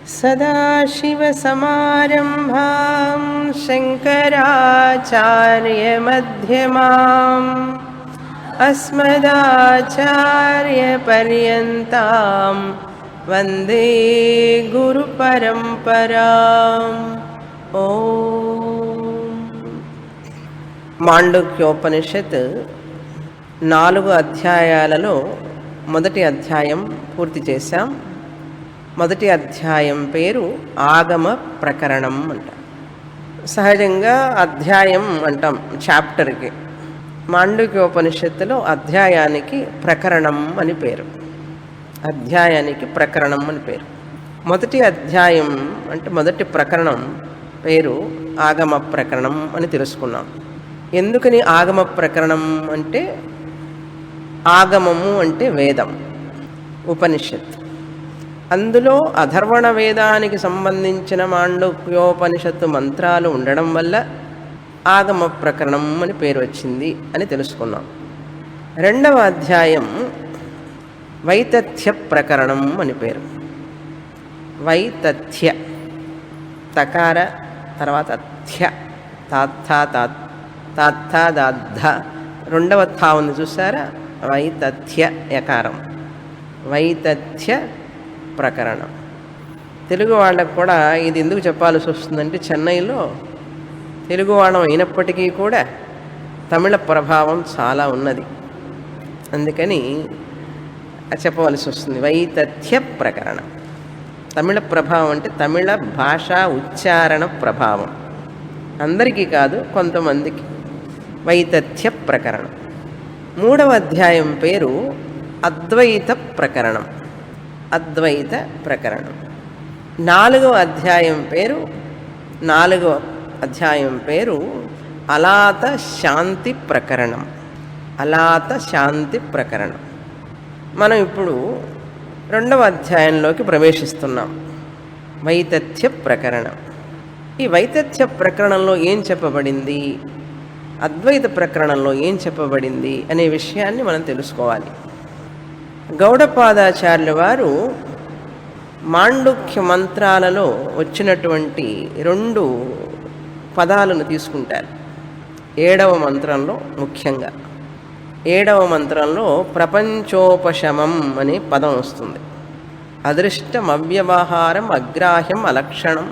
सदाशिवसमारम्भां शङ्कराचार्यमध्यमाम् अस्मदाचार्यपर्यन्तां वन्दे गुरुपरम्पराम्। మాండుక్యోపనిషత్ 4 అధ్యాయాలలో మొదటి అధ్యాయం పూర్తి చేశాం. మొదటి అధ్యాయం పేరు ఆగమ ప్రకరణం అంటాం. సహజంగా అధ్యాయం అంటాం చాప్టర్కి. మాండుక్యోపనిషత్తులో అధ్యాయానికి ప్రకరణం అని పేరు. అధ్యాయానికి ప్రకరణం అని పేరు. మొదటి అధ్యాయం అంటే మొదటి ప్రకరణం పేరు ఆగమ ప్రకరణం అని తెలుసుకున్నాం. ఎందుకని ఆగమ ప్రకరణం అంటే, ఆగమము అంటే వేదం, ఉపనిషత్. అందులో అధర్వణ వేదానికి సంబంధించిన మాండుక్యోపనిషత్తు మంత్రాలు ఉండడం వల్ల ఆగమ ప్రకరణం అని పేరు వచ్చింది అని తెలుసుకున్నాం. రెండవ అధ్యాయం వైతథ్య ప్రకరణం అని పేరు. వైతథ్య, తకార తర్వాత థ్య, తాత్థ రెండవ థా ఉంది చూసారా, వైతథ్య యకారం. వైతథ్య ప్రకరణం. తెలుగు వాళ్ళకు కూడా ఇది ఎందుకు చెప్పాల్సి వస్తుందంటే, చెన్నైలో తెలుగు వాళ్ళం అయినప్పటికీ కూడా తమిళ ప్రభావం చాలా ఉన్నది, అందుకని చెప్పవలసి వస్తుంది. వైతథ్య ప్రకరణం. తమిళ ప్రభావం అంటే తమిళ భాషా ఉచ్చారణ ప్రభావం. అందరికీ కాదు, కొంతమందికి. వైతథ్య ప్రకరణం. మూడవ అధ్యాయం పేరు అద్వైత ప్రకరణం. అద్వైత ప్రకరణం. నాలుగవ అధ్యాయం పేరు అలాత శాంతి ప్రకరణం. అలాత శాంతి ప్రకరణం. మనం ఇప్పుడు రెండవ అధ్యాయంలోకి ప్రవేశిస్తున్నాం. వైతథ్య ప్రకరణం. ఈ వైతథ్య ప్రకరణంలో ఏం చెప్పబడింది, అద్వైత ప్రకరణంలో ఏం చెప్పబడింది అనే విషయాన్ని మనం తెలుసుకోవాలి. గౌడపాదాచార్యుల వారు మాండుక్య మంత్రాలలో వచ్చినటువంటి 2 పదాలను తీసుకుంటారు. 7వ మంత్రంలో ముఖ్యంగా 7వ మంత్రంలో ప్రపంచోపశమం అనే పదం వస్తుంది. అదృష్టం అవ్యవహారం అగ్రాహ్యం అలక్షణం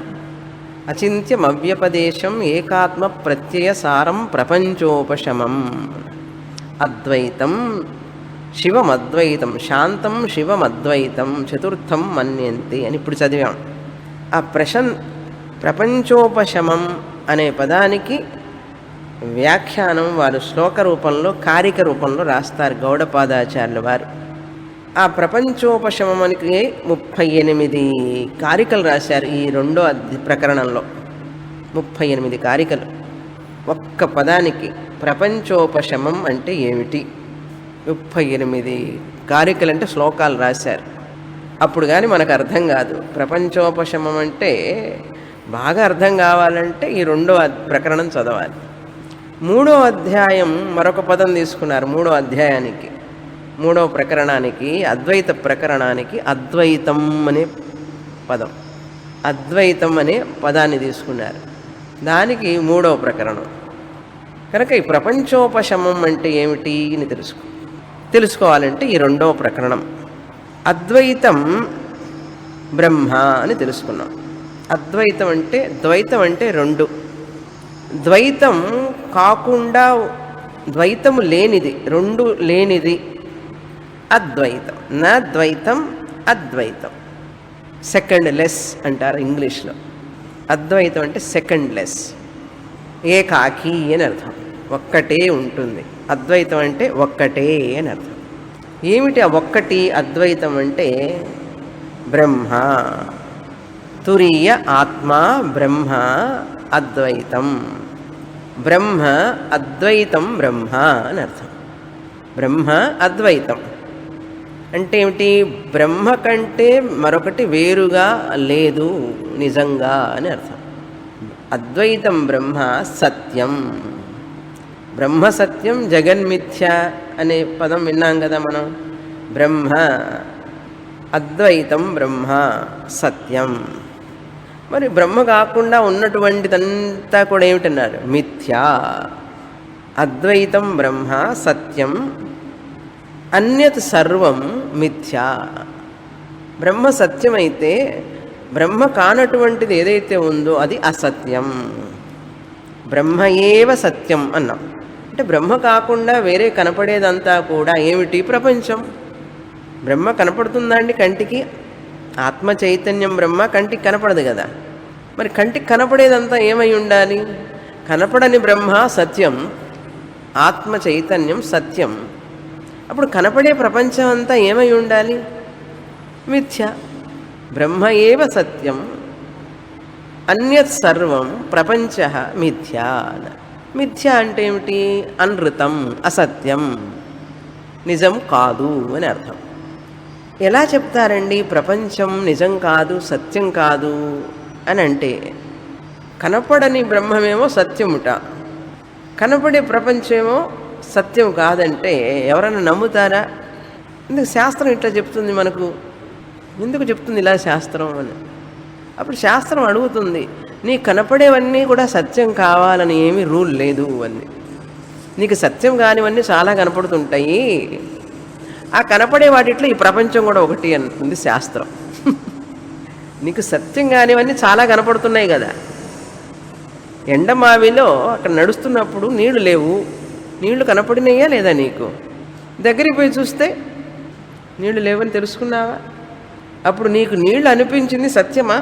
అచింత్యం అవ్యపదేశం ఏకాత్మ ప్రత్యయ సారం ప్రపంచోపశమం. అద్వైతం శివమద్వైతం శాంతం శివమద్వైతం చతుర్థం మన్యంతి అని ఇప్పుడు చదివాం. ఆ ప్రపంచోపశమం అనే పదానికి వ్యాఖ్యానం వారు శ్లోక రూపంలో, కారిక రూపంలో రాస్తారు గౌడపాదాచార్యుల వారు. ఆ ప్రపంచోపశమానికి 38 కారికలు రాశారు. ఈ రెండో ప్రకరణంలో 38 కారికలు. ఒక్క పదానికి ప్రపంచోపశమం అంటే ఏమిటి, 38 కారికలు అంటే శ్లోకాలు రాశారు. అప్పుడు కానీ మనకు అర్థం కాదు. ప్రపంచోపశమం అంటే బాగా అర్థం కావాలంటే ఈ రెండో ప్రకరణం చదవాలి. మూడో అధ్యాయం మరొక పదం తీసుకున్నారు. మూడో ప్రకరణానికి, అద్వైత ప్రకరణానికి అద్వైతం అనే పదం, అద్వైతం అనే పదాన్ని తీసుకున్నారు. దానికి మూడో ప్రకరణం. కనుక ఈ ప్రపంచోపశమం అంటే ఏమిటి అని తెలుసుకోవాలంటే ఈ రెండో ప్రకరణం. అద్వైతం బ్రహ్మ అని తెలుసుకున్నాం. అద్వైతం అంటే, ద్వైతం అంటే 2, ద్వైతం కాకుండా ద్వైతము లేనిది, 2 లేనిది అద్వైతం. నా ద్వైతం అద్వైతం, సెకండ్ లెస్ అంటారు ఇంగ్లీష్లో. అద్వైతం అంటే సెకండ్ లెస్, ఏకాకి అని అర్థం, ఒక్కటే ఉంటుంది. అద్వైతం అంటే ఒక్కటే అని అర్థం. ఏమిటి ఆ ఒక్కటి? అద్వైతం అంటే బ్రహ్మ, తురీయ ఆత్మ బ్రహ్మ అద్వైతం. బ్రహ్మ అద్వైతం, బ్రహ్మ అని అర్థం. బ్రహ్మ అద్వైతం అంటే ఏమిటి? బ్రహ్మ కంటే మరొకటి వేరుగా లేదు నిజంగా అని అర్థం. అద్వైతం బ్రహ్మ సత్యం. బ్రహ్మ సత్యం, జగన్మిథ్య అనే పదం విన్నాం కదా మనం. బ్రహ్మ అద్వైతం బ్రహ్మ సత్యం. మరి బ్రహ్మ కాకుండా ఉన్నటువంటిదంతా కూడా ఏమిటన్నారు? మిథ్యా. అద్వైతం బ్రహ్మ సత్యం, అన్యత్ సర్వం మిథ్యా. బ్రహ్మ సత్యమైతే బ్రహ్మ కానటువంటిది ఏదైతే ఉందో అది అసత్యం. బ్రహ్మ ఏవ సత్యం అన్నాం. అంటే బ్రహ్మ కాకుండా వేరే కనపడేదంతా కూడా ఏమిటి? ప్రపంచం. బ్రహ్మ కనపడుతుందా అండి కంటికి? ఆత్మ చైతన్యం బ్రహ్మ కంటికి కనపడదు కదా. మరి కంటికి కనపడేదంతా ఏమై ఉండాలి? కనపడని బ్రహ్మ సత్యం, ఆత్మ చైతన్యం సత్యం. అప్పుడు కనపడే ప్రపంచం అంతా ఏమై ఉండాలి? మిథ్య. బ్రహ్మ ఏవ సత్యం, అన్యత్ సర్వం ప్రపంచ మిథ్యా. మిథ్య అంటే ఏమిటి? అనృతం, అసత్యం, నిజం కాదు అని అర్థం. ఎలా చెప్తారండి ప్రపంచం నిజం కాదు, సత్యం కాదు అని అంటే? కనపడని బ్రహ్మమేమో సత్యముట, కనపడే ప్రపంచమేమో సత్యం కాదంటే ఎవరైనా నమ్ముతారా? ఎందుకు శాస్త్రం ఇట్లా చెప్తుంది మనకు? ఎందుకు చెప్తుంది ఇలా శాస్త్రం అని? అప్పుడు శాస్త్రం అడుగుతుంది, నీ కనపడేవన్నీ కూడా సత్యం కావాలని ఏమీ రూల్ లేదు అని. నీకు సత్యం కానివన్నీ చాలా కనపడుతుంటాయి, ఆ కనపడే వాటిట్లో ఈ ప్రపంచం కూడా ఒకటి అంటుంది శాస్త్రం. నీకు సత్యం కానివన్నీ చాలా కనపడుతున్నాయి కదా. ఎండమావిలో అక్కడ నడుస్తున్నప్పుడు నీళ్లు లేవు, నీళ్లు కనపడినాయా లేదా నీకు? దగ్గరికి పోయి చూస్తే నీళ్లు లేవని తెలుసుకున్నావా? అప్పుడు నీకు నీళ్లు అనిపించింది సత్యమా?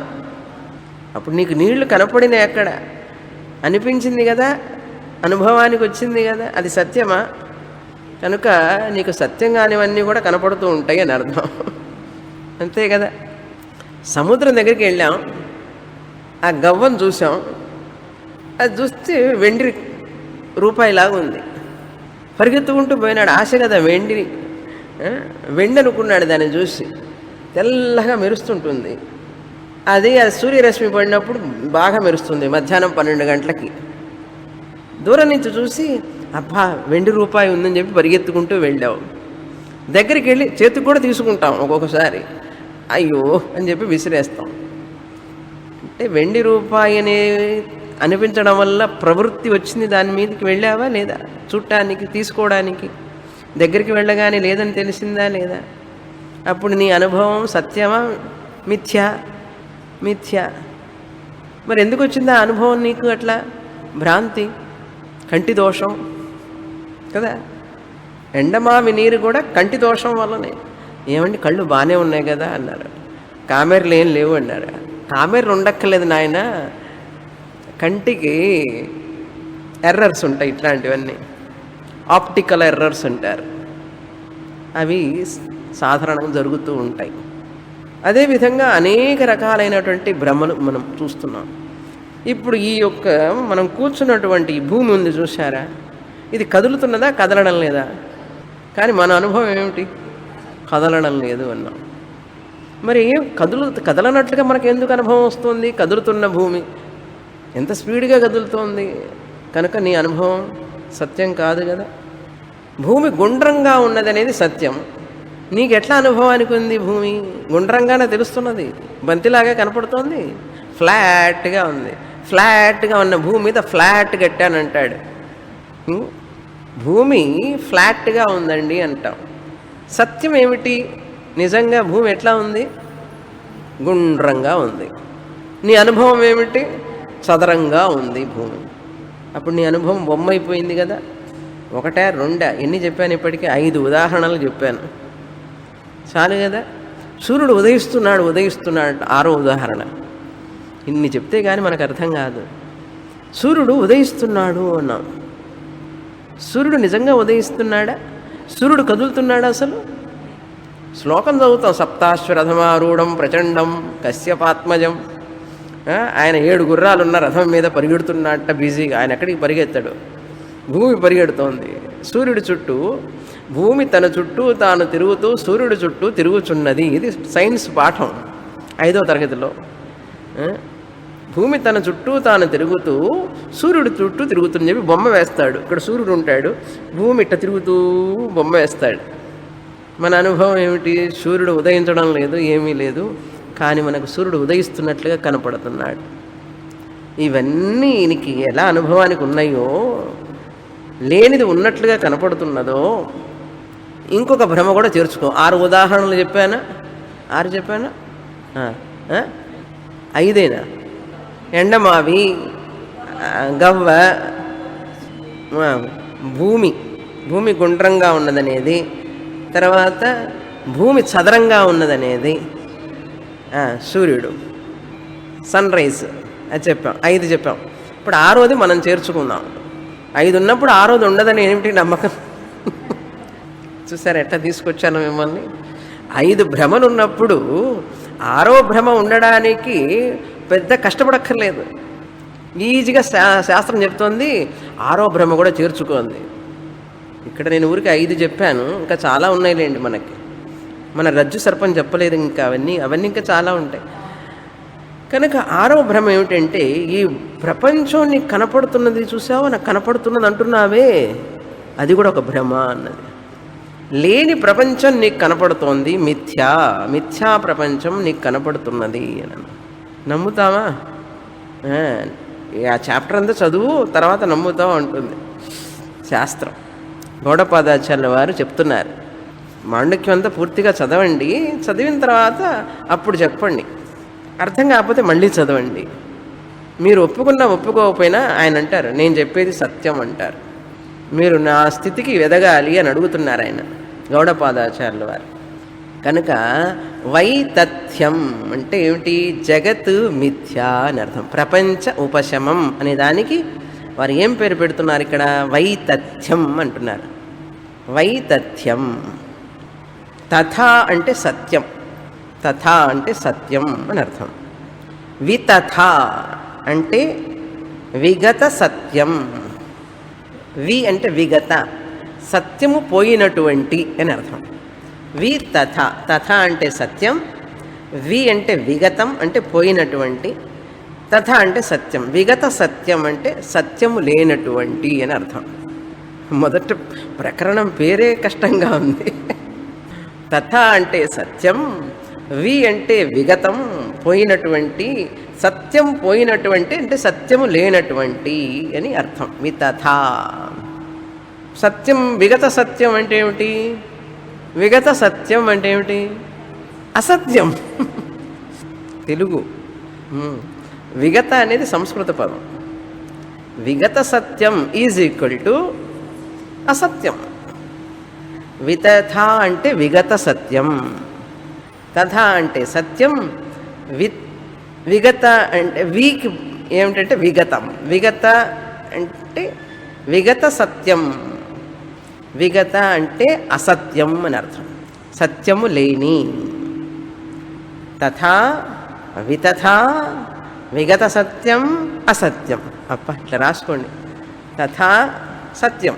అప్పుడు నీకు నీళ్లు కనపడినాయి, అక్కడ అనిపించింది కదా, అనుభవానికి వచ్చింది కదా, అది సత్యమా? కనుక నీకు సత్యం కానివన్నీ కూడా కనపడుతూ ఉంటాయి అని అర్థం. అంతే కదా. సముద్రం దగ్గరికి వెళ్ళాం, ఆ గవ్వను చూసాం, అది చూస్తే వెండి రూపాయిలాగా ఉంది. పరిగెత్తుకుంటూ పోయినాడు, ఆశ కదా వెండి అనుకున్నాడు. దాన్ని చూసి తెల్లగా మెరుస్తుంటుంది, అది సూర్యరశ్మి పడినప్పుడు బాగా మెరుస్తుంది. మధ్యాహ్నం 12 గంటలకి దూరం నుంచి చూసి అబ్బా వెండి రూపాయి ఉందని చెప్పి పరిగెత్తుకుంటూ వెళ్ళావు. దగ్గరికి వెళ్ళి చేతికి కూడా తీసుకుంటాం ఒక్కొక్కసారి, అయ్యో అని చెప్పి విసిరేస్తాం. అంటే వెండి రూపాయి అనే అనిపించడం వల్ల ప్రవృత్తి వచ్చింది, దాని మీదకి వెళ్ళావా లేదా? చూడటానికి, తీసుకోవడానికి. దగ్గరికి వెళ్ళగానే లేదని తెలిసిందా లేదా? అప్పుడు నీ అనుభవం సత్యమా మిథ్యా? మిథ్యా. మరి ఎందుకు వచ్చిందా అనుభవం నీకు? అట్లా భ్రాంతి, కంటి దోషం కదా. ఎండమావి నీరు కూడా కంటి దోషం వల్లనే. ఏమండి కళ్ళు బాగానే ఉన్నాయి కదా అన్నారు, కామెర్లు ఏం లేవు అన్నారు. కామెర్లు ఉండక్కర్లేదు నాయన, కంటికి ఎర్రర్స్ ఉంటాయి, ఇట్లాంటివన్నీ ఆప్టికల్ ఎర్రర్స్ అంటారు, అవి సాధారణంగా జరుగుతూ ఉంటాయి. అదేవిధంగా అనేక రకాలైనటువంటి భ్రమలు మనం చూస్తున్నాం. ఇప్పుడు ఈ యొక్క మనం కూర్చున్నటువంటి ఈ భూమి ఉంది చూసారా, ఇది కదులుతున్నదా, కదలడం లేదా? కానీ మన అనుభవం ఏమిటి? కదలడం లేదు అన్నాం. మరి కదలనట్లుగా మనకు ఎందుకు అనుభవం వస్తుంది? కదులుతున్న భూమి ఎంత స్పీడ్గా కదులుతోంది, కనుక నీ అనుభవం సత్యం కాదు కదా. భూమి గుండ్రంగా ఉన్నదనేది సత్యం, నీకు ఎట్లా అనుభవానికి ఉంది? భూమి గుండ్రంగానే తెలుస్తున్నది, బంతిలాగా కనపడుతోంది, ఫ్లాట్గా ఉంది. ఫ్లాట్గా ఉన్న భూమి మీద ఫ్లాట్ కట్టానంటాడు. భూమి ఫ్లాట్గా ఉందండి అంటాం. సత్యం ఏమిటి? నిజంగా భూమి ఎట్లా ఉంది? గుండ్రంగా ఉంది. నీ అనుభవం ఏమిటి? చదరంగా ఉంది భూమి. అప్పుడు నీ అనుభవం బొమ్మ అయిపోయింది కదా. ఒకటా రెండా ఎన్ని చెప్పాను? ఇప్పటికీ 5 ఉదాహరణలు చెప్పాను, చాలు కదా. సూర్యుడు ఉదయిస్తున్నాడు 6వ ఉదాహరణ. ఇన్ని చెప్తే కానీ మనకు అర్థం కాదు. సూర్యుడు ఉదయిస్తున్నాడు అన్నాం. సూర్యుడు నిజంగా ఉదయిస్తున్నాడా? సూర్యుడు కదులుతున్నాడా? అసలు శ్లోకం చదువుతాం, సప్తాశ్వరథమారూఢం ప్రచండం కశ్యపాత్మజం. ఆయన 7 గుర్రాలు ఉన్న రథం మీద పరిగెడుతున్నట్ట బిజీగా. ఆయన ఎక్కడికి పరిగెత్తాడు? భూమి పరిగెడుతోంది సూర్యుడి చుట్టూ. భూమి తన చుట్టూ తాను తిరుగుతూ సూర్యుడి చుట్టూ తిరుగుచున్నది. ఇది సైన్స్ పాఠం 5వ తరగతిలో. భూమి తన చుట్టూ తాను తిరుగుతూ సూర్యుడి చుట్టూ తిరుగుతుందని చెప్పి బొమ్మ వేస్తాడు. ఇక్కడ సూర్యుడు ఉంటాడు, భూమి ఇట్ట తిరుగుతూ బొమ్మ వేస్తాడు. మన అనుభవం ఏమిటి? సూర్యుడు ఉదయించడం లేదు, ఏమీ లేదు, కానీ మనకు సూర్యుడు ఉదయిస్తున్నట్లుగా కనపడుతున్నాడు. ఇవన్నీ ఈయనకి ఎలా అనుభవానికి ఉన్నాయో, లేనిది ఉన్నట్లుగా కనపడుతున్నదో, ఇంకొక భ్రమ కూడా చేర్చుకో. 6 ఉదాహరణలు చెప్పానా? 6 చెప్పానా? 5 ఎండమావి, గవ్వ, భూమి గుండ్రంగా ఉన్నదనేది, తర్వాత భూమి చదరంగా ఉన్నదనేది, సూర్యుడు, సన్ రైజ్, అది చెప్పాం. 5 చెప్పాం. ఇప్పుడు 6వది మనం చేర్చుకుందాం. 5 ఉన్నప్పుడు 6వది ఉండదని ఏమిటి నమ్మకం? చూసారు ఎట్లా తీసుకొచ్చాను మిమ్మల్ని? 5 భ్రమలు ఉన్నప్పుడు 6వ భ్రమ ఉండడానికి పెద్ద కష్టపడక్కర్లేదు. ఈజీగా శాస్త్రం చెప్తోంది 6వ భ్రమ కూడా చేర్చుకోండి. ఇక్కడ నేను ఊరికి 5 చెప్పాను, ఇంకా చాలా ఉన్నాయిలేండి. మన రజ్జు సర్పం చెప్పలేదు, ఇంకా అవన్నీ ఇంకా చాలా ఉంటాయి. కనుక 6వ భ్రమ ఏమిటంటే, ఈ ప్రపంచం నీకు కనపడుతున్నది చూసావా, నాకు కనపడుతున్నది అంటున్నావే, అది కూడా ఒక భ్రమ అన్నది. లేని ప్రపంచం నీకు కనపడుతోంది, మిథ్యా ప్రపంచం నీకు కనపడుతున్నది అని నమ్ముతావా? ఆ చాప్టర్ అంతా చదువు, తర్వాత నమ్ముతావు అంటుంది శాస్త్రం. గౌడపాదాచార్యుల వారు చెప్తున్నారు, మాండక్యం అంతా పూర్తిగా చదవండి, చదివిన తర్వాత అప్పుడు చెప్పండి, అర్థం కాకపోతే మళ్ళీ చదవండి. మీరు ఒప్పుకోకపోయినా ఆయన అంటారు, నేను చెప్పేది సత్యం అంటారు. మీరు నా స్థితికి ఎదగాలి అని అడుగుతున్నారు ఆయన, గౌడపాదాచార్యుల వారు. కనుక వైతథ్యం అంటే ఏమిటి? జగత్ మిథ్యా అని అర్థం. ప్రపంచ ఉపశమం అనే దానికి వారు ఏం పేరు పెడుతున్నారు ఇక్కడ? వైతథ్యం అంటున్నారు. వైతథ్యం. తథా అంటే సత్యం, తథా అంటే సత్యం అని అర్థం. వితథా అంటే విగత సత్యం. అంటే విగత, సత్యము పోయినటువంటి అని అర్థం. తథా అంటే సత్యం, అంటే విగతం అంటే పోయినటువంటి, తథా అంటే సత్యం. విగత సత్యం అంటే సత్యము లేనటువంటి అని అర్థం. మొదటి ప్రకరణం పేరే కష్టంగా ఉంది. తథా అంటే సత్యం, అంటే విగతం పోయినటువంటి, సత్యం పోయినటువంటి అంటే సత్యము లేనటువంటి అని అర్థం. వితథా. సత్యం, విగత సత్యం అంటే ఏమిటి? విగత సత్యం అంటే ఏమిటి? అసత్యం. తెలుగు. విగత అనేది సంస్కృత పదం. విగత సత్యం ఈజ్ ఈక్వల్ టు అసత్యం. వితథా అంటే విగత సత్యం, తథా అంటే సత్యం, విగత అంటే వీకి ఏమిటంటే విగతం. విగత అంటే విగత సత్యం, విగత అంటే అసత్యం అని అర్థం, సత్యము లేని. తథా వితథా విగత సత్యం అసత్యం. ఇట్లా రాసుకోండి. తథా సత్యం,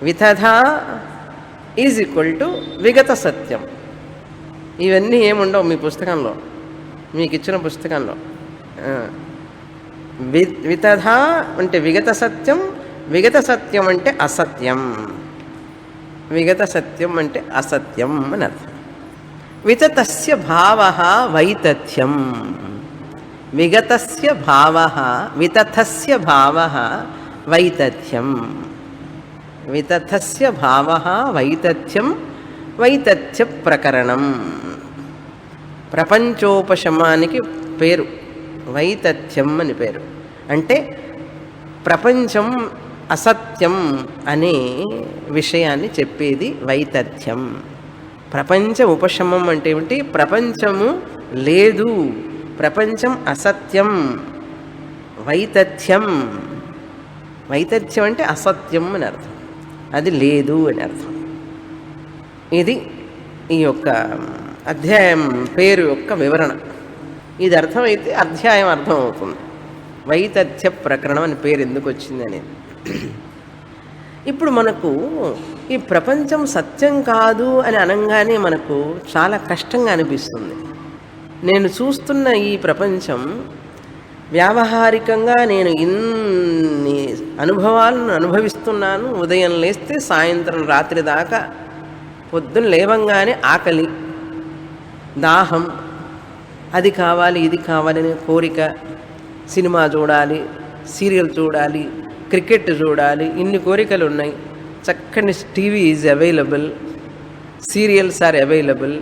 వితథా ఈజ్ ఈక్వల్ టు విగత సత్యం. ఇవన్నీ ఏముండవు మీ పుస్తకంలో, మీకు ఇచ్చిన పుస్తకంలో. వితథా అంటే విగత సత్యం, విగత సత్యం అంటే అసత్యం, విగత సత్యం అంటే అసత్యం అని అర్థం. వితతస్య భావః వైతథ్యం. విగతస్య భావః, వితథస్య భావః వైతథ్యం. వితథస్య భావః వైతథ్యం, వైతథ్య ప్రకరణం. ప్రపంచోపశమానికి పేరు వైతథ్యం అని పేరు. అంటే ప్రపంచం అసత్యం అనే విషయాన్ని చెప్పేది వైతథ్యం. ప్రపంచ ఉపశమం అంటే ఏమిటి? ప్రపంచము లేదు, ప్రపంచం అసత్యం. వైతథ్యం, వైతథ్యం అంటే అసత్యం అని అర్థం, అది లేదు అని అర్థం. ఇది ఈ యొక్క అధ్యాయం పేరు యొక్క వివరణ. ఇది అర్థమైతే అధ్యాయం అర్థమవుతుంది. వైతథ్య ప్రకరణం అని పేరు ఎందుకు వచ్చింది అనేది. ఇప్పుడు మనకు ఈ ప్రపంచం సత్యం కాదు అని అనగానే మనకు చాలా కష్టంగా అనిపిస్తుంది. నేను చూస్తున్న ఈ ప్రపంచం వ్యావహారికంగా నేను ఇన్ని అనుభవాలను అనుభవిస్తున్నాను. ఉదయం లేస్తే సాయంత్రం రాత్రి దాకా పొద్దున్న లేవంగానే ఆకలి, దాహం, అది కావాలి ఇది కావాలనే కోరిక, సినిమా చూడాలి, సీరియల్ చూడాలి, క్రికెట్ చూడాలి, ఇన్ని కోరికలు ఉన్నాయి. చక్కని TV is available, serials are available.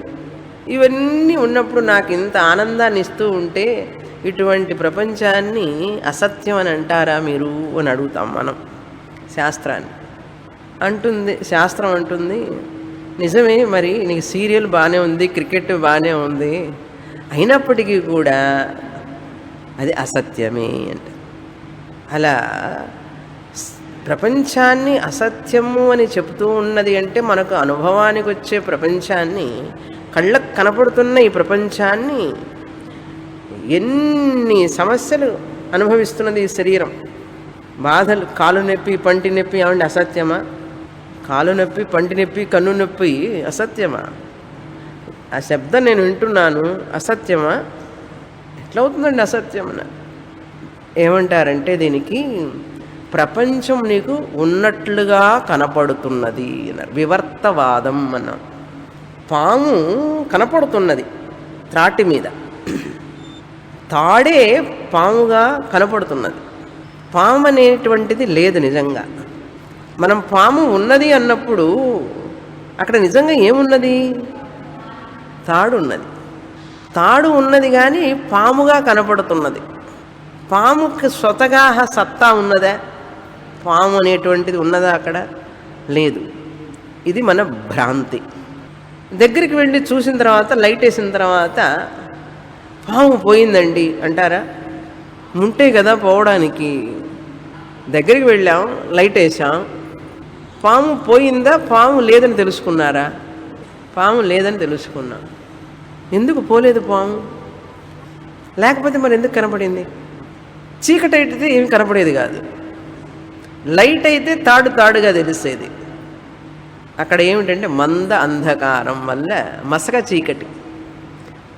ఇవన్నీ ఉన్నప్పుడు నాకు ఇంత ఆనందాన్ని ఇస్తూ ఉంటే ఇటువంటి ప్రపంచాన్ని అసత్యం అని అంటారా మీరు అని అడుగుతాం మనం శాస్త్రాన్ని. శాస్త్రం అంటుంది నిజమే, మరి నీకు సీరియల్ బాగానే ఉంది, క్రికెట్ బాగానే ఉంది, అయినప్పటికీ కూడా అది అసత్యమే అంట. అలా ప్రపంచాన్ని అసత్యము అని చెబుతూ ఉన్నది అంటే మనకు అనుభవానికి వచ్చే ప్రపంచాన్ని, కళ్ళకు కనపడుతున్న ఈ ప్రపంచాన్ని ఎన్ని సమస్యలు అనుభవిస్తున్నది ఈ శరీరం. బాధలు, కాలు నొప్పి, పంటి నొప్పి ఏమండి అసత్యమా? కాలు నొప్పి, పంటి నొప్పి, కన్ను నొప్పి అసత్యమా? ఆ శబ్దం నేను వింటున్నాను, అసత్యమా? ఎట్లా అవుతుందండి అసత్యమన? ఏమంటారంటే దీనికి ప్రపంచం నీకు ఉన్నట్లుగా కనపడుతున్నది అన్నారు. వివర్తవాదం అన్నాం. పాము కనపడుతున్నది త్రాటి మీద, తాడే పాముగా కనపడుతున్నది. పాము అనేటువంటిది లేదు నిజంగా. మనం పాము ఉన్నది అన్నప్పుడు అక్కడ నిజంగా ఏమున్నది? తాడు ఉన్నది. తాడు ఉన్నది కానీ పాముగా కనపడుతున్నది. పాముకి స్వతగా సత్తా ఉన్నదా? పాము అనేటువంటిది ఉన్నదా అక్కడ? లేదు. ఇది మన భ్రాంతి. దగ్గరికి వెళ్ళి చూసిన తర్వాత, లైట్ వేసిన తర్వాత పాము పోయిందండి అంటారా? ఉంటే కదా పోవడానికి. దగ్గరికి వెళ్ళాం, లైట్ వేసాం, పాము పోయిందా? పాము లేదని తెలుసుకున్నారా? పాము లేదని తెలుసుకున్నాం. ఎందుకు పోలేదు పాము? లేకపోతే మరి ఎందుకు కనపడింది? చీకటి అయితే ఏమి కనపడేది కాదు, లైట్ అయితే తాడు తాడుగా తెలిసేది. అక్కడ ఏమిటంటే మంద అంధకారం వల్ల మసక చీకటి,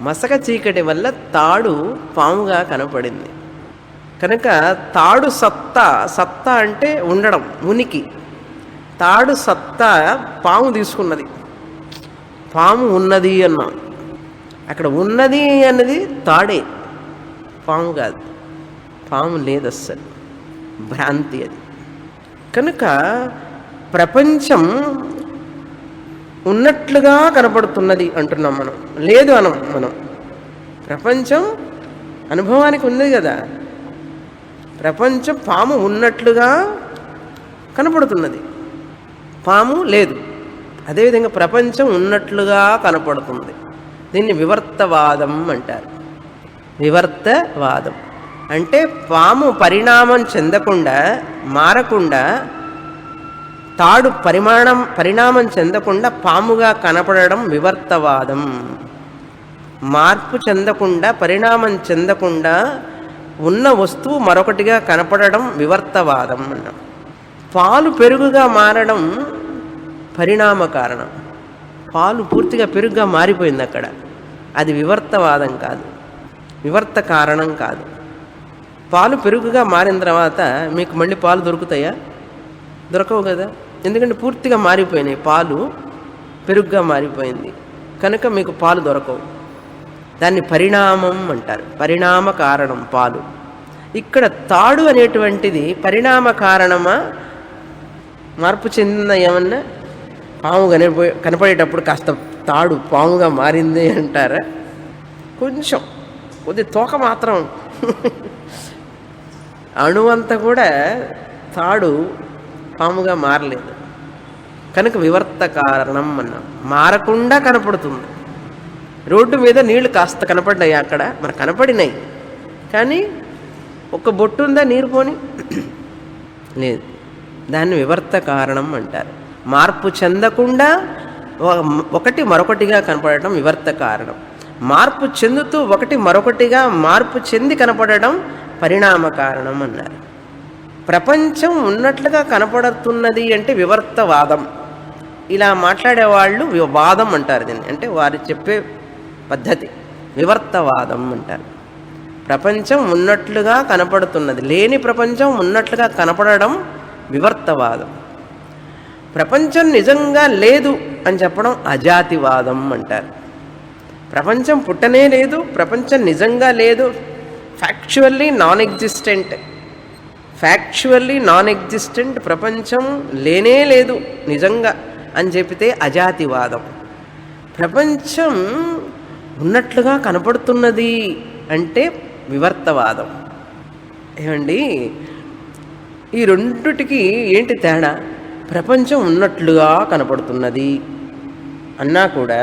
మసక చీకటి వల్ల తాడు పాముగా కనపడింది. కనుక తాడు సత్తా, సత్తా అంటే ఉండడం, ఉనికి. తాడు సత్తా పాము తీసుకున్నది. పాము ఉన్నది అన్నాం. అక్కడ ఉన్నది అన్నది తాడే, పాము కాదు. పాము లేదు అస్సలు, భ్రాంతి అది. కనుక ప్రపంచం ఉన్నట్లుగా కనపడుతున్నది అంటున్నాం మనం, లేదు అనం మనం. ప్రపంచం అనుభవానికి ఉంది కదా. ప్రపంచం పాము ఉన్నట్లుగా కనపడుతున్నది, పాము లేదు. అదేవిధంగా ప్రపంచం ఉన్నట్లుగా కనపడుతుంది. దీన్ని వివర్తవాదం అంటారు. వివర్తవాదం అంటే పాము పరిణామం చెందకుండా, మారకుండా, తాడు పరిణామం చెందకుండా పాముగా కనపడడం వివర్తవాదం. మార్పు చెందకుండా, పరిణామం చెందకుండా ఉన్న వస్తువు మరొకటిగా కనపడడం వివర్తవాదం అన్నాం. పాలు పెరుగుగా మారడం పరిణామ కారణం. పాలు పూర్తిగా పెరుగుగా మారిపోయింది అక్కడ, అది వివర్తవాదం కాదు, వివర్త కారణం కాదు. పాలు పెరుగుగా మారిన తర్వాత మీకు మళ్ళీ పాలు దొరుకుతాయా? దొరకవు కదా. ఎందుకంటే పూర్తిగా మారిపోయినాయి, పాలు పెరుగుగా మారిపోయింది కనుక మీకు పాలు దొరకవు. దాన్ని పరిణామం అంటారు, పరిణామ కారణం పాలు. ఇక్కడ తాడు అనేటువంటిది పరిణామ కారణమా, మార్పు చెందిన ఏమన్నా? పాము కనపడేటప్పుడు కాస్త తాడు పాముగా మారింది అంటారా? కొంచెం, కొద్ది తోక మాత్రం, అణువంతా కూడా తాడు పాముగా మారలేదు కనుక వివర్త కారణం అన్నాం. మారకుండా కనపడుతుంది. రోడ్డు మీద నీళ్లు కాస్త కనపడ్డాయి, అక్కడ మరి కనపడినాయి కానీ ఒక బొట్టు ఉందా నీరు పోని? లేదు. దాన్ని వివర్త కారణం అంటారు. మార్పు చెందకుండా ఒకటి మరొకటిగా కనపడటం వివర్త కారణం. మార్పు చెందుతూ ఒకటి మరొకటిగా మార్పు చెంది కనపడడం పరిణామ కారణం అన్నారు. ప్రపంచం ఉన్నట్లుగా కనపడుతున్నది అంటే వివర్తవాదం. ఇలా మాట్లాడేవాళ్ళు వాదం అంటారు దీన్ని, అంటే వారు చెప్పే పద్ధతి వివర్తవాదం అంటారు. ప్రపంచం ఉన్నట్లుగా కనపడుతున్నది, లేని ప్రపంచం ఉన్నట్లుగా కనపడడం వివర్తవాదం. ప్రపంచం నిజంగా లేదు అని చెప్పడం అజాతివాదం అంటారు. ప్రపంచం పుట్టనే లేదు, ప్రపంచం నిజంగా లేదు, ఫ్యాక్చువల్లీ నాన్ ఎగ్జిస్టెంట్ ప్రపంచం లేనే లేదు నిజంగా అని చెప్తే అజాతివాదం. ప్రపంచం ఉన్నట్లుగా కనపడుతున్నది అంటే వివర్తవాదం. ఏమండి, ఈ రెండిటికి ఏంటి తేడా? ప్రపంచం ఉన్నట్లుగా కనపడుతున్నది అన్నా కూడా,